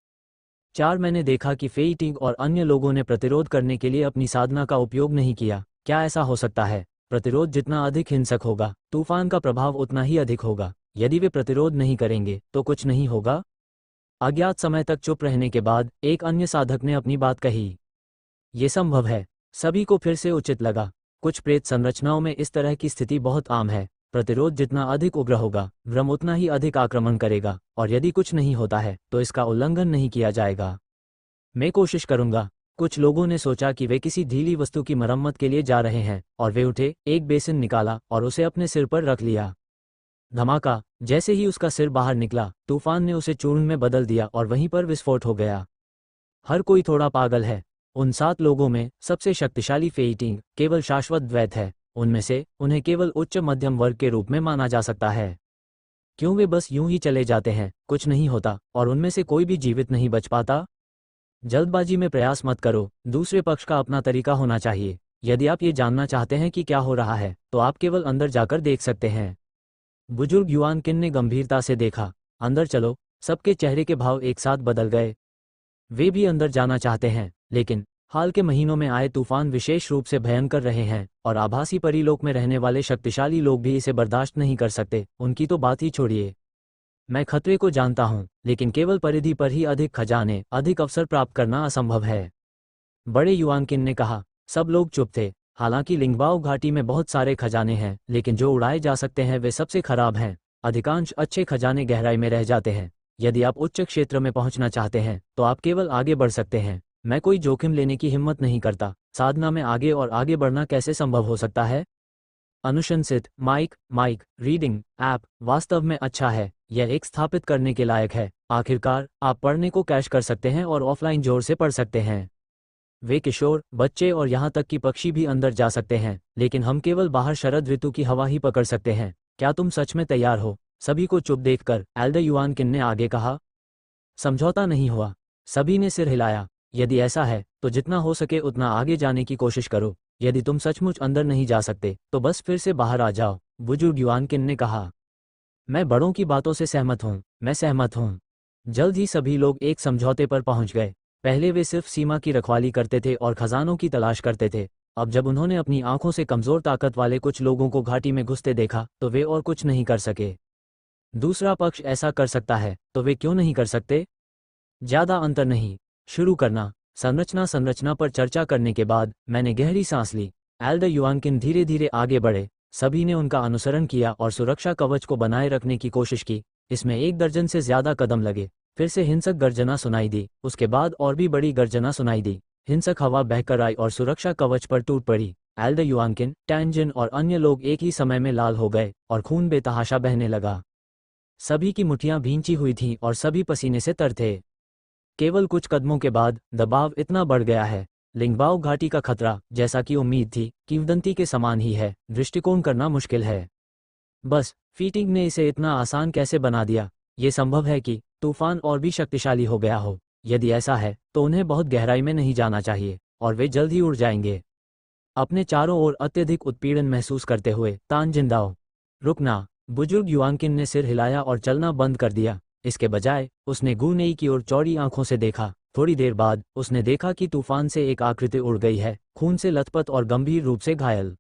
4 मैंने देखा कि फेई टिंग और अन्य लोगों ने प्रतिरोध करने के लिए अपनी साधना का उपयोग नहीं किया। क्या ऐसा हो सकता है? प्रतिरोध जितना अधिक हिंसक होगा, तूफान का प्रभाव उतना ही अधिक होगा। यदि वे प्रतिरोध नहीं करेंगे तो कुछ नहीं होगा। अज्ञात समय तक चुप रहने के बाद एक अन्य साधक ने अपनी बात कही। ये संभव है। सभी को फिर से उचित लगा। कुछ प्रेत संरचनाओं में इस तरह की स्थिति बहुत आम है। प्रतिरोध जितना अधिक उग्र होगा, भ्रम उतना ही अधिक आक्रमण करेगा, और यदि कुछ नहीं होता है तो इसका उल्लंघन नहीं किया जाएगा। मैं कोशिश करूंगा। कुछ लोगों ने सोचा कि वे किसी ढीली वस्तु की मरम्मत के लिए जा रहे हैं और वे उठे, एक बेसिन निकाला और उसे अपने सिर पर रख लिया। धमाका! जैसे ही उसका सिर बाहर निकला, तूफान ने उसे चूर्ण में बदल दिया और वहीं पर विस्फोट हो गया। हर कोई थोड़ा पागल है। उन 7 लोगों में सबसे शक्तिशाली फेई टिंग केवल शाश्वत द्वैत है। उनमें से उन्हें केवल उच्च मध्यम वर्ग के रूप में माना जा सकता है। क्यों वे बस यूं ही चले जाते हैं, कुछ नहीं होता और उनमें से कोई भी जीवित नहीं बच पाता? जल्दबाजी में प्रयास मत करो। दूसरे पक्ष का अपना तरीका होना चाहिए। यदि आप ये जानना चाहते हैं कि क्या हो रहा है, तो आप केवल अंदर जाकर देख सकते हैं। बुजुर्ग युआनकिन ने गंभीरता से देखा। अंदर चलो। सबके चेहरे के भाव एक साथ बदल गए। वे भी अंदर जाना चाहते हैं, लेकिन हाल के महीनों में आए तूफान विशेष रूप से भयंकर रहे हैं और आभासी परिलोक में रहने वाले शक्तिशाली लोग भी इसे बर्दाश्त नहीं कर सकते। उनकी तो बात ही छोड़िए। मैं खतरे को जानता हूं, लेकिन केवल परिधि पर ही अधिक खजाने, अधिक अवसर प्राप्त करना असंभव है। बड़े युआनकिन ने कहा। सब लोग चुप थे। हालांकि लिंगबाओ घाटी में बहुत सारे खजाने हैं, लेकिन जो उड़ाए जा सकते हैं वे सबसे खराब हैं। अधिकांश अच्छे खजाने गहराई में रह जाते हैं। यदि आप उच्च क्षेत्र में पहुंचना चाहते हैं तो आप केवल आगे बढ़ सकते हैं। मैं कोई जोखिम लेने की हिम्मत नहीं करता। साधना में आगे और आगे बढ़ना कैसे संभव हो सकता है? अनुशंसित माइक रीडिंग ऐप वास्तव में अच्छा है। यह एक स्थापित करने के लायक है। आखिरकार आप पढ़ने को कैश कर सकते हैं और ऑफलाइन जोर से पढ़ सकते हैं। वे किशोर, बच्चे और यहाँ तक कि पक्षी भी अंदर जा सकते हैं, लेकिन हम केवल बाहर शरद ऋतु की हवा ही पकड़ सकते हैं। क्या तुम सच में तैयार हो? सभी को चुप देखकर एल्डर युआनकिन ने आगे कहा। समझौता नहीं हुआ। सभी ने सिर हिलाया। यदि ऐसा है तो जितना हो सके उतना आगे जाने की कोशिश करो। यदि तुम सचमुच अंदर नहीं जा सकते तो बस फिर से बाहर आ जाओ, बुजुर्ग युआनकिन ने कहा। मैं बड़ों की बातों से सहमत हूँ। मैं सहमत हूँ। जल्द ही सभी लोग एक समझौते पर पहुंच गए। पहले वे सिर्फ सीमा की रखवाली करते थे और खजानों की तलाश करते थे। अब जब उन्होंने अपनी आंखों से कमजोर ताकत वाले कुछ लोगों को घाटी में घुसते देखा तो वे और कुछ नहीं कर सके। दूसरा पक्ष ऐसा कर सकता है तो वे क्यों नहीं कर सकते? ज्यादा अंतर नहीं। शुरू करना। संरचना पर चर्चा करने के बाद मैंने गहरी सांस ली। एल्डर युआनकिन धीरे धीरे आगे बढ़े। सभी ने उनका अनुसरण किया और सुरक्षा कवच को बनाए रखने की कोशिश की। इसमें 1 दर्जन से ज्यादा कदम लगे। फिर से हिंसक गर्जना सुनाई दी। उसके बाद और भी बड़ी गर्जना सुनाई दी। हिंसक हवा बहकर आई और सुरक्षा कवच पर टूट पड़ी। एल्डर युआनकिन, टैनजिन और अन्य लोग एक ही समय में लाल हो गए और खून बेतहाशा बहने लगा। सभी की मुठियां भींची हुई थीं और सभी पसीने से तर थे। केवल कुछ कदमों के बाद दबाव इतना बढ़ गया है। लिंगबाओ घाटी का खतरा, जैसा कि उम्मीद थी, किंवदंती के समान ही है। दृष्टिकोण करना मुश्किल है। बस फीटिंग ने इसे इतना आसान कैसे बना दिया? ये संभव है कि तूफान और भी शक्तिशाली हो गया हो। यदि ऐसा है तो उन्हें बहुत गहराई में नहीं जाना चाहिए और वे जल्द ही उड़ जाएंगे। अपने चारों ओर अत्यधिक उत्पीड़न महसूस करते हुए तान जिंदाओ। रुकना। बुजुर्ग युआंकिन ने सिर हिलाया और चलना बंद कर दिया। इसके बजाय उसने गुनेई की ओर चौड़ी आंखों से देखा। थोड़ी देर बाद उसने देखा कि तूफान से एक आकृति उड़ गई है, खून से लथपथ और गंभीर रूप से घायल।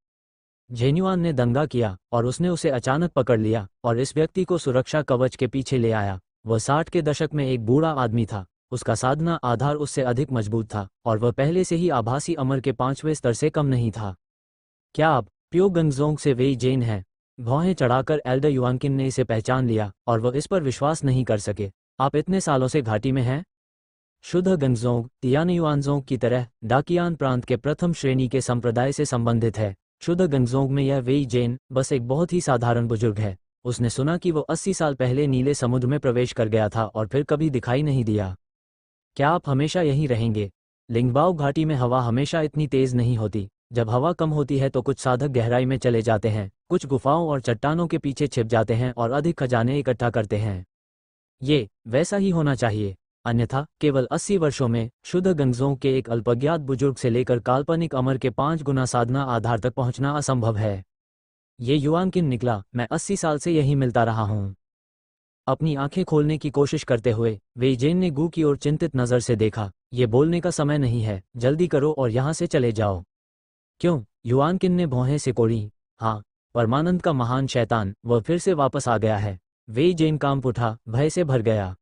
झेन्युआन ने दंगा किया और उसने उसे अचानक पकड़ लिया और इस व्यक्ति को सुरक्षा कवच के पीछे ले आया। वह 60 के दशक में एक बूढ़ा आदमी था। उसका साधना आधार उससे अधिक मजबूत था और वह पहले से ही आभासी अमर के 5वें स्तर से कम नहीं था। क्या आप प्यो गंगजोंग से वेई जेन हैं? भौहें चढ़ाकर एल्डर युआंकिन ने इसे पहचान लिया और वह इस पर विश्वास नहीं कर सके। आप इतने सालों से घाटी में हैं? शुद्ध गंगजोंग तियानयुआनजोंग की तरह डाकियान प्रांत के प्रथम श्रेणी के संप्रदाय से संबंधित है। शुद्ध गंगजोंग में यह वेई जेन बस एक बहुत ही साधारण बुजुर्ग है। उसने सुना कि वो 80 साल पहले नीले समुद्र में प्रवेश कर गया था और फिर कभी दिखाई नहीं दिया। क्या आप हमेशा यहीं रहेंगे? लिंगबाओ घाटी में हवा हमेशा इतनी तेज नहीं होती। जब हवा कम होती है तो कुछ साधक गहराई में चले जाते हैं, कुछ गुफाओं और चट्टानों के पीछे छिप जाते हैं और अधिक खजाने इकट्ठा करते हैं। ये वैसा ही होना चाहिए, अन्यथा केवल 80 वर्षों में शुद्ध गंगजोंग के एक अल्पज्ञात बुजुर्ग से लेकर काल्पनिक अमर के 5 गुना साधना आधार तक पहुंचना असंभव है। ये युआंकिन निकला, मैं 80 साल से यहीं मिलता रहा हूं। अपनी आंखें खोलने की कोशिश करते हुए वेई जेन ने गू की ओर चिंतित नजर से देखा। ये बोलने का समय नहीं है, जल्दी करो और यहां से चले जाओ। क्यों? युआंकिन ने भौहें सिकोड़ी। हाँ, परमानंद का महान शैतान, वह फिर से वापस आ गया है। वेई जेन कांप उठा, भय से भर गया।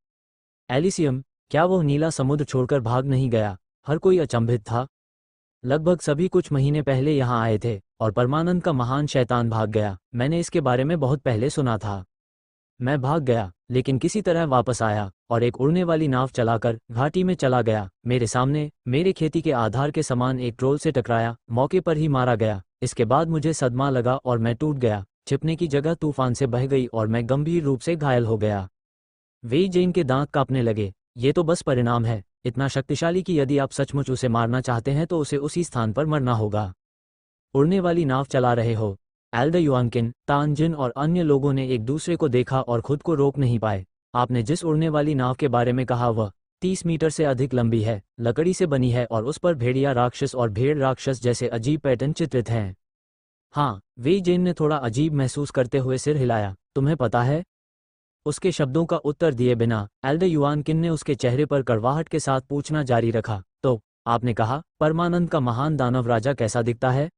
एलिसियम, क्या वो नीला समुद्र छोड़कर भाग नहीं गया? हर कोई अचंभित था। लगभग सभी कुछ महीने पहले यहाँ आए थे और परमानंद का महान शैतान भाग गया। मैंने इसके बारे में बहुत पहले सुना था। मैं भाग गया, लेकिन किसी तरह वापस आया और एक उड़ने वाली नाव चलाकर घाटी में चला गया। मेरे सामने मेरे खेती के आधार के समान एक ट्रोल से टकराया, मौके पर ही मारा गया। इसके बाद मुझे सदमा लगा और मैं टूट गया। छिपने की जगह तूफान से बह गई और मैं गंभीर रूप से घायल हो गया। वेई जेन के दांत कांपने लगे। ये तो बस परिणाम है, इतना शक्तिशाली कि यदि आप सचमुच उसे मारना चाहते हैं तो उसे उसी स्थान पर मरना होगा। उड़ने वाली नाव चला रहे हो? एल्डर युआंकिन, तान जिन और अन्य लोगों ने एक दूसरे को देखा और खुद को रोक नहीं पाए। आपने जिस उड़ने वाली नाव के बारे में कहा वह 30 मीटर से अधिक लंबी है, लकड़ी से बनी है और उस पर भेड़िया राक्षस और भेड़ राक्षस जैसे अजीब पैटर्न चित्रित हैं। हाँ, वेई जेन ने थोड़ा अजीब महसूस करते हुए सिर हिलाया। तुम्हें पता है? उसके शब्दों का उत्तर दिए बिना एल्डर युआनकिन ने उसके चेहरे पर कड़वाहट के साथ पूछना जारी रखा, तो आपने कहा परमानंद का महान दानव राजा कैसा दिखता है?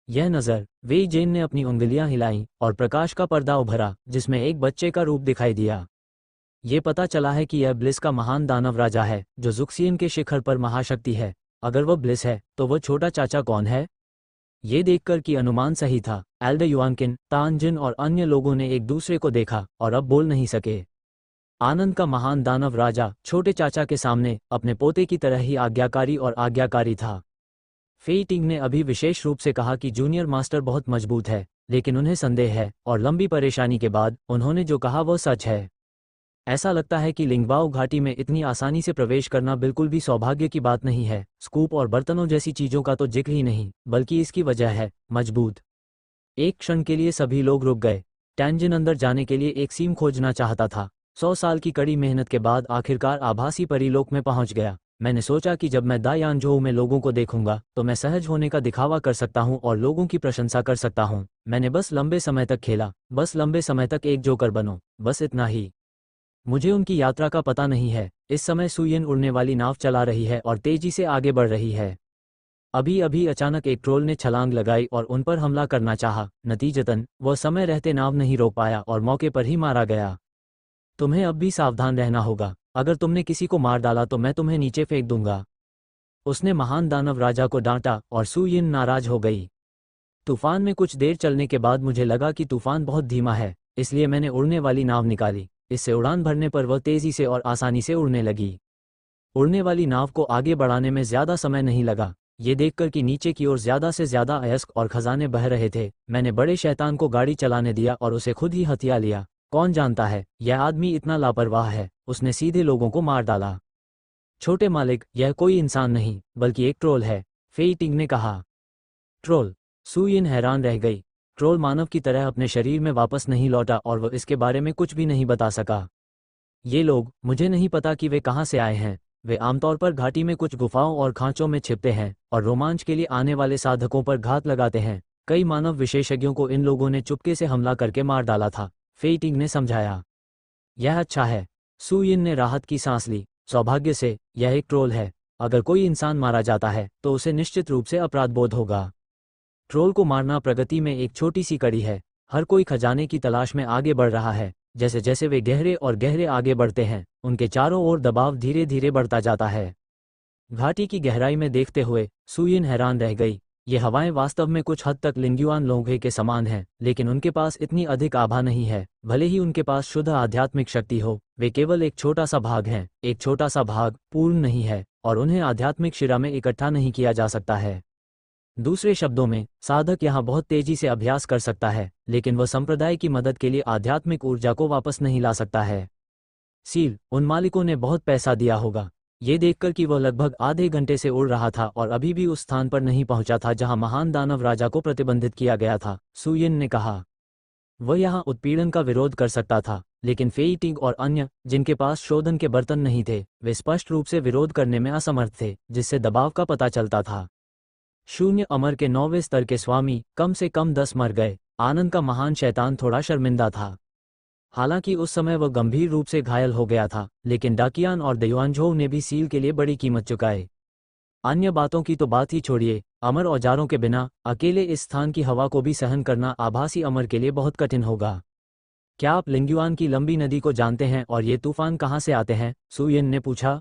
यह नज़र। वेई जेन ने अपनी उंगलियां हिलाईं और प्रकाश का पर्दा उभरा जिसमें एक बच्चे का रूप दिखाई दिया। ये पता चला है कि यह ब्लिस का महान दानव राजा है जो जुक्सियन के शिखर पर महाशक्ति है। अगर वह ब्लिस है तो वह छोटा चाचा कौन है? ये देखकर कि अनुमान सही था, एल्डर युआनकिन, तान जिन और अन्य लोगों ने एक दूसरे को देखा और अब बोल नहीं सके। आनंद का महान दानव राजा छोटे चाचा के सामने अपने पोते की तरह ही आज्ञाकारी और आज्ञाकारी था। फेई टिंग ने अभी विशेष रूप से कहा कि जूनियर मास्टर बहुत मजबूत है, लेकिन उन्हें संदेह है और लंबी परेशानी के बाद उन्होंने जो कहा वह सच है। ऐसा लगता है कि लिंगबाओ घाटी में इतनी आसानी से प्रवेश करना बिल्कुल भी सौभाग्य की बात नहीं है। स्कूप और बर्तनों जैसी चीजों का तो जिक्र ही नहीं, बल्कि इसकी वजह है मजबूत। एक क्षण के लिए सभी लोग रुक गए। टैंजिन अंदर जाने के लिए एक सीम खोजना चाहता था। 100 साल की कड़ी मेहनत के बाद आखिरकार आभासी परिलोक में पहुंच गया। मैंने सोचा कि जब मैं दायानजोऊ में लोगों को देखूंगा तो मैं सहज होने का दिखावा कर सकता हूं और लोगों की प्रशंसा कर सकता हूं। मैंने बस लंबे समय तक खेला, बस लंबे समय तक एक जोकर बनो, बस इतना ही। मुझे उनकी यात्रा का पता नहीं है। इस समय सुयेन उड़ने वाली नाव चला रही है और तेजी से आगे बढ़ रही है। अभी अभी अचानक एक ट्रोल ने छलांग लगाई और उन पर हमला करना चाहा। नतीजतन वह समय रहते नाव नहीं रोक पाया और मौके पर ही मारा गया। तुम्हें अब भी सावधान रहना होगा। अगर तुमने किसी को मार डाला तो मैं तुम्हें नीचे फेंक दूंगा। उसने महान दानव राजा को डांटा और सुयिन नाराज हो गई। तूफान में कुछ देर चलने के बाद मुझे लगा कि तूफान बहुत धीमा है, इसलिए मैंने उड़ने वाली नाव निकाली। इससे उड़ान भरने पर वह तेजी से और आसानी से उड़ने लगी। उड़ने वाली नाव को आगे बढ़ाने में ज्यादा समय नहीं लगा। ये देखकर कि नीचे की ओर ज्यादा से ज्यादा अयस्क और खजाने बह रहे थे, मैंने बड़े शैतान को गाड़ी चलाने दिया और उसे खुद ही हथिया लिया। कौन जानता है, यह आदमी इतना लापरवाह है, उसने सीधे लोगों को मार डाला। छोटे मालिक, यह कोई इंसान नहीं बल्कि एक ट्रोल है, फेई टिंग ने कहा। ट्रोल? सुयिन हैरान रह गई। ट्रोल मानव की तरह अपने शरीर में वापस नहीं लौटा और वह इसके बारे में कुछ भी नहीं बता सका। ये लोग, मुझे नहीं पता कि वे कहाँ से आए हैं। वे आमतौर पर घाटी में कुछ गुफाओं और खांचों में छिपते हैं और रोमांच के लिए आने वाले साधकों पर घात लगाते हैं। कई मानव विशेषज्ञों को इन लोगों ने चुपके से हमला करके मार डाला था, फेई टिंग ने समझाया। यह अच्छा है। सू यिन ने राहत की सांस ली। सौभाग्य से यह एक ट्रोल है। अगर कोई इंसान मारा जाता है तो उसे निश्चित रूप से अपराध बोध होगा। ट्रोल को मारना प्रगति में एक छोटी सी कड़ी है। हर कोई खजाने की तलाश में आगे बढ़ रहा है। जैसे जैसे वे गहरे और गहरे आगे बढ़ते हैं, उनके चारों ओर दबाव धीरे धीरे बढ़ता जाता है। घाटी की गहराई में देखते हुए सू यिन हैरान रह गई। ये हवाएं वास्तव में कुछ हद तक लिंग्युआन लोंघे के समान हैं, लेकिन उनके पास इतनी अधिक आभा नहीं है। भले ही उनके पास शुद्ध आध्यात्मिक शक्ति हो, वे केवल एक छोटा सा भाग हैं। एक छोटा सा भाग पूर्ण नहीं है और उन्हें आध्यात्मिक शिरा में इकट्ठा नहीं किया जा सकता है। दूसरे शब्दों में, साधक यहाँ बहुत तेजी से अभ्यास कर सकता है, लेकिन वह संप्रदाय की मदद के लिए आध्यात्मिक ऊर्जा को वापस नहीं ला सकता है। सील, उन मालिकों ने बहुत पैसा दिया होगा। ये देखकर कि वह लगभग आधे घंटे से उड़ रहा था और अभी भी उस स्थान पर नहीं पहुंचा था जहां महान दानव राजा को प्रतिबंधित किया गया था, सू यिन ने कहा। वह यहाँ उत्पीड़न का विरोध कर सकता था, लेकिन फेई टिंग और अन्य, जिनके पास शोधन के बर्तन नहीं थे, वे स्पष्ट रूप से विरोध करने में असमर्थ थे, जिससे दबाव का पता चलता था। शून्य अमर के 9वें स्तर के स्वामी, कम से कम 10 मर गए। आनंद का महान शैतान थोड़ा शर्मिंदा था। हालांकि उस समय वह गंभीर रूप से घायल हो गया था, लेकिन डाकियान और दयुआनझोउ ने भी सील के लिए बड़ी कीमत चुकाई। अन्य बातों की तो बात ही छोड़िए, अमर औजारों के बिना अकेले इस स्थान की हवा को भी सहन करना आभासी अमर के लिए बहुत कठिन होगा। क्या आप लिंग्युआन की लंबी नदी को जानते हैं और ये तूफान कहाँ से आते हैं? सू यिन ने पूछा।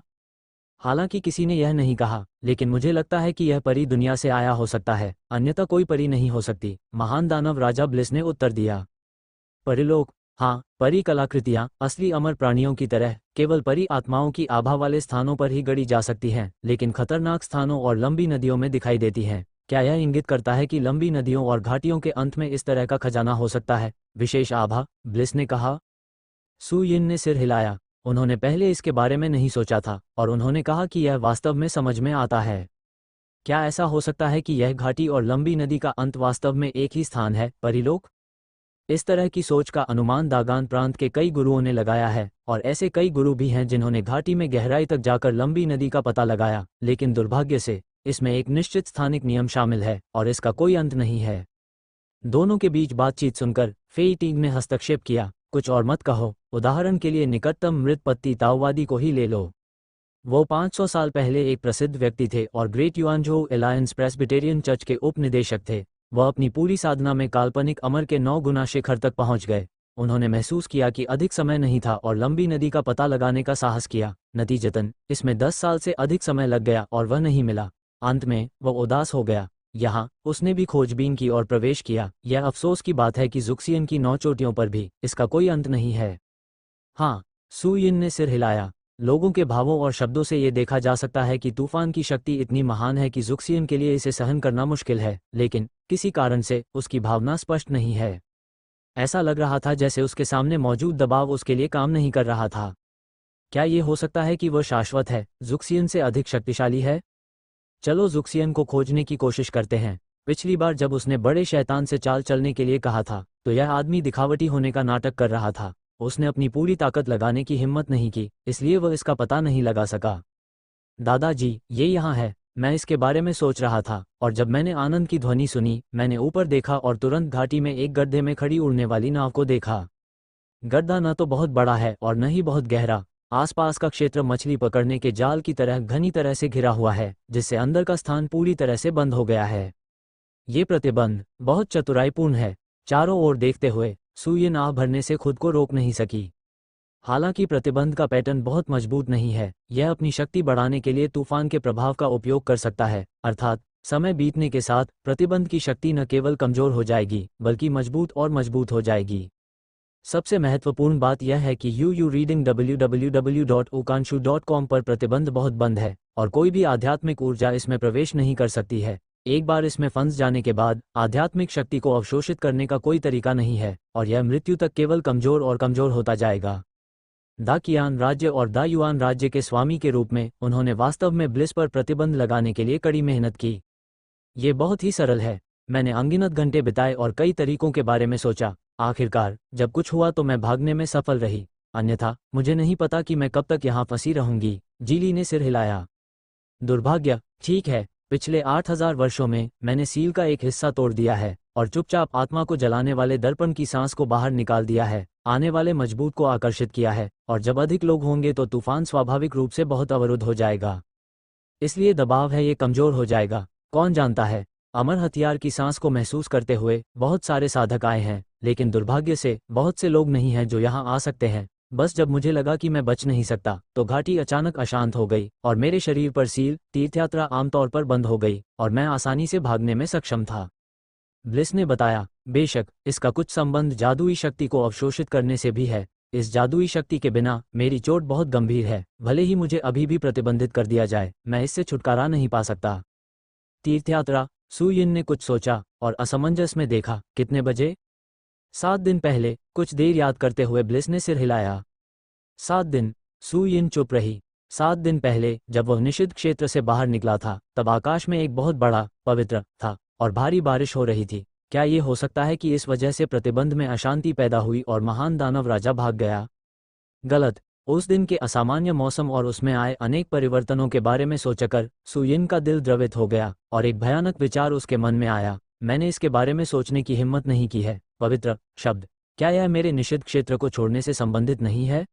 हालांकि किसी ने यह नहीं कहा, लेकिन मुझे लगता है कि यह परी दुनिया से आया हो सकता है, अन्यथा कोई परी नहीं हो सकती, महान दानव राजा ब्लिस ने उत्तर दिया। परिलोक? हाँ, परी कलाकृतियाँ असली अमर प्राणियों की तरह केवल परी आत्माओं की आभा वाले स्थानों पर ही गढ़ी जा सकती हैं, लेकिन खतरनाक स्थानों और लंबी नदियों में दिखाई देती हैं। क्या यह इंगित करता है कि लंबी नदियों और घाटियों के अंत में इस तरह का खजाना हो सकता है? विशेष आभा? ब्लिस ने कहा। सू यिन ने सिर हिलाया। उन्होंने पहले इसके बारे में नहीं सोचा था और उन्होंने कहा कि यह वास्तव में समझ में आता है। क्या ऐसा हो सकता है कि यह घाटी और लंबी नदी का अंत वास्तव में एक ही स्थान है, परिलोक? इस तरह की सोच का अनुमान दागान प्रांत के कई गुरुओं ने लगाया है, और ऐसे कई गुरु भी हैं जिन्होंने घाटी में गहराई तक जाकर लंबी नदी का पता लगाया, लेकिन दुर्भाग्य से इसमें एक निश्चित स्थानिक नियम शामिल है और इसका कोई अंत नहीं है। दोनों के बीच बातचीत सुनकर फेई टिंग ने हस्तक्षेप किया। कुछ और मत कहो, उदाहरण के लिए निकटतम मृत पत्ती ताओवादी को ही ले लो। वो 500 साल पहले एक प्रसिद्ध व्यक्ति थे और ग्रेट युआनझोउ एलायंस प्रेस्बिटेरियन चर्च के उपनिदेशक थे। वह अपनी पूरी साधना में काल्पनिक अमर के 9 गुना शिखर तक पहुंच गए। उन्होंने महसूस किया कि अधिक समय नहीं था और लंबी नदी का पता लगाने का साहस किया। नतीजतन इसमें 10 साल से अधिक समय लग गया और वह नहीं मिला। अंत में वह उदास हो गया। यहाँ उसने भी खोजबीन की और प्रवेश किया। यह अफसोस की बात है कि ज़ुक्सियन की 9 चोटियों पर भी इसका कोई अंत नहीं है। हाँ, सू यिन ने सिर हिलाया। लोगों के भावों और शब्दों से ये देखा जा सकता है कि तूफान की शक्ति इतनी महान है कि ज़ुक्सियन के लिए इसे सहन करना मुश्किल है, लेकिन किसी कारण से उसकी भावना स्पष्ट नहीं है। ऐसा लग रहा था जैसे उसके सामने मौजूद दबाव उसके लिए काम नहीं कर रहा था। क्या ये हो सकता है कि वह शाश्वत है, ज़ुक्सियन से अधिक शक्तिशाली है? चलो ज़ुक्सियन को खोजने की कोशिश करते हैं। पिछली बार जब उसने बड़े शैतान से चाल चलने के लिए कहा था, तो यह आदमी दिखावटी होने का नाटक कर रहा था। उसने अपनी पूरी ताकत लगाने की हिम्मत नहीं की, इसलिए वह इसका पता नहीं लगा सका। दादाजी, ये यहाँ है। मैं इसके बारे में सोच रहा था, और जब मैंने आनंद की ध्वनि सुनी, मैंने ऊपर देखा और तुरंत घाटी में एक गड्ढे में खड़ी उड़ने वाली नाव को देखा। गड्ढा न तो बहुत बड़ा है और न ही बहुत गहरा। आसपास का क्षेत्र मछली पकड़ने के जाल की तरह घनी तरह से घिरा हुआ है, जिससे अंदर का स्थान पूरी तरह से बंद हो गया है। ये प्रतिबंध बहुत चतुराईपूर्ण है। चारों ओर देखते हुए सू यिन आह भरने से खुद को रोक नहीं सकी। हालांकि प्रतिबंध का पैटर्न बहुत मजबूत नहीं है। यह अपनी शक्ति बढ़ाने के लिए तूफान के प्रभाव का उपयोग कर सकता है, अर्थात समय बीतने के साथ प्रतिबंध की शक्ति न केवल कमजोर हो जाएगी, बल्कि मजबूत और मजबूत हो जाएगी। सबसे महत्वपूर्ण बात यह है कि यू रीडिंग www.okanshu.com पर प्रतिबंध बहुत बंद है और कोई भी आध्यात्मिक ऊर्जा इसमें प्रवेश नहीं कर सकती है। एक बार इसमें फंस जाने के बाद आध्यात्मिक शक्ति को अवशोषित करने का कोई तरीका नहीं है और यह मृत्यु तक केवल कमजोर और कमजोर होता जाएगा। दा कियान राज्य और दा युआन राज्य के स्वामी के रूप में उन्होंने वास्तव में ब्लिस पर प्रतिबंध लगाने के लिए कड़ी मेहनत की। ये बहुत ही सरल है। मैंने अनगिनत घंटे बिताए और कई तरीकों के बारे में सोचा। आखिरकार जब कुछ हुआ तो मैं भागने में सफल रही, अन्यथा मुझे नहीं पता कि मैं कब तक यहाँ फंसी रहूंगी। जीली ने सिर हिलाया। दुर्भाग्य, ठीक है, पिछले 8000 वर्षों में मैंने सील का एक हिस्सा तोड़ दिया है और चुपचाप आत्मा को जलाने वाले दर्पण की सांस को बाहर निकाल दिया है, आने वाले मजबूत को आकर्षित किया है, और जब अधिक लोग होंगे तो तूफान स्वाभाविक रूप से बहुत अवरुद्ध हो जाएगा। इसलिए दबाव है, ये कमजोर हो जाएगा। कौन जानता है, अमर हथियार की सांस को महसूस करते हुए बहुत सारे साधक आए हैं, लेकिन दुर्भाग्य से बहुत से लोग नहीं हैं जो यहाँ आ सकते हैं। बस जब मुझे लगा कि मैं बच नहीं सकता तो घाटी अचानक अशांत हो गई और मेरे शरीर पर सील तीर्थयात्रा आमतौर पर बंद हो गई और मैं आसानी से भागने में सक्षम था। ब्लिस ने बताया, बेशक इसका कुछ संबंध जादुई शक्ति को अवशोषित करने से भी है। इस जादुई शक्ति के बिना मेरी चोट बहुत गंभीर है, भले ही मुझे अभी भी प्रतिबंधित कर दिया जाए, मैं इससे छुटकारा नहीं पा सकता। तीर्थयात्रा, सु यिन ने कुछ सोचा और असमंजस में देखा। कितने बजे? 7 दिन पहले, कुछ देर याद करते हुए ब्लिस ने सिर हिलाया। 7 दिन? सु यिन चुप रही। 7 दिन पहले जब वह निषिद्ध क्षेत्र से बाहर निकला था तब आकाश में एक बहुत बड़ा पवित्र था और भारी बारिश हो रही थी। क्या ये हो सकता है कि इस वजह से प्रतिबंध में अशांति पैदा हुई और महान दानव राजा भाग गया? गलत। उस दिन के असामान्य मौसम और उसमें आए अनेक परिवर्तनों के बारे में सोचकर सु यिन का दिल द्रवित हो गया और एक भयानक विचार उसके मन में आया। मैंने इसके बारे में सोचने की हिम्मत नहीं की है। पवित्र शब्द, क्या यह मेरे निषिद्ध क्षेत्र को छोड़ने से संबंधित नहीं है?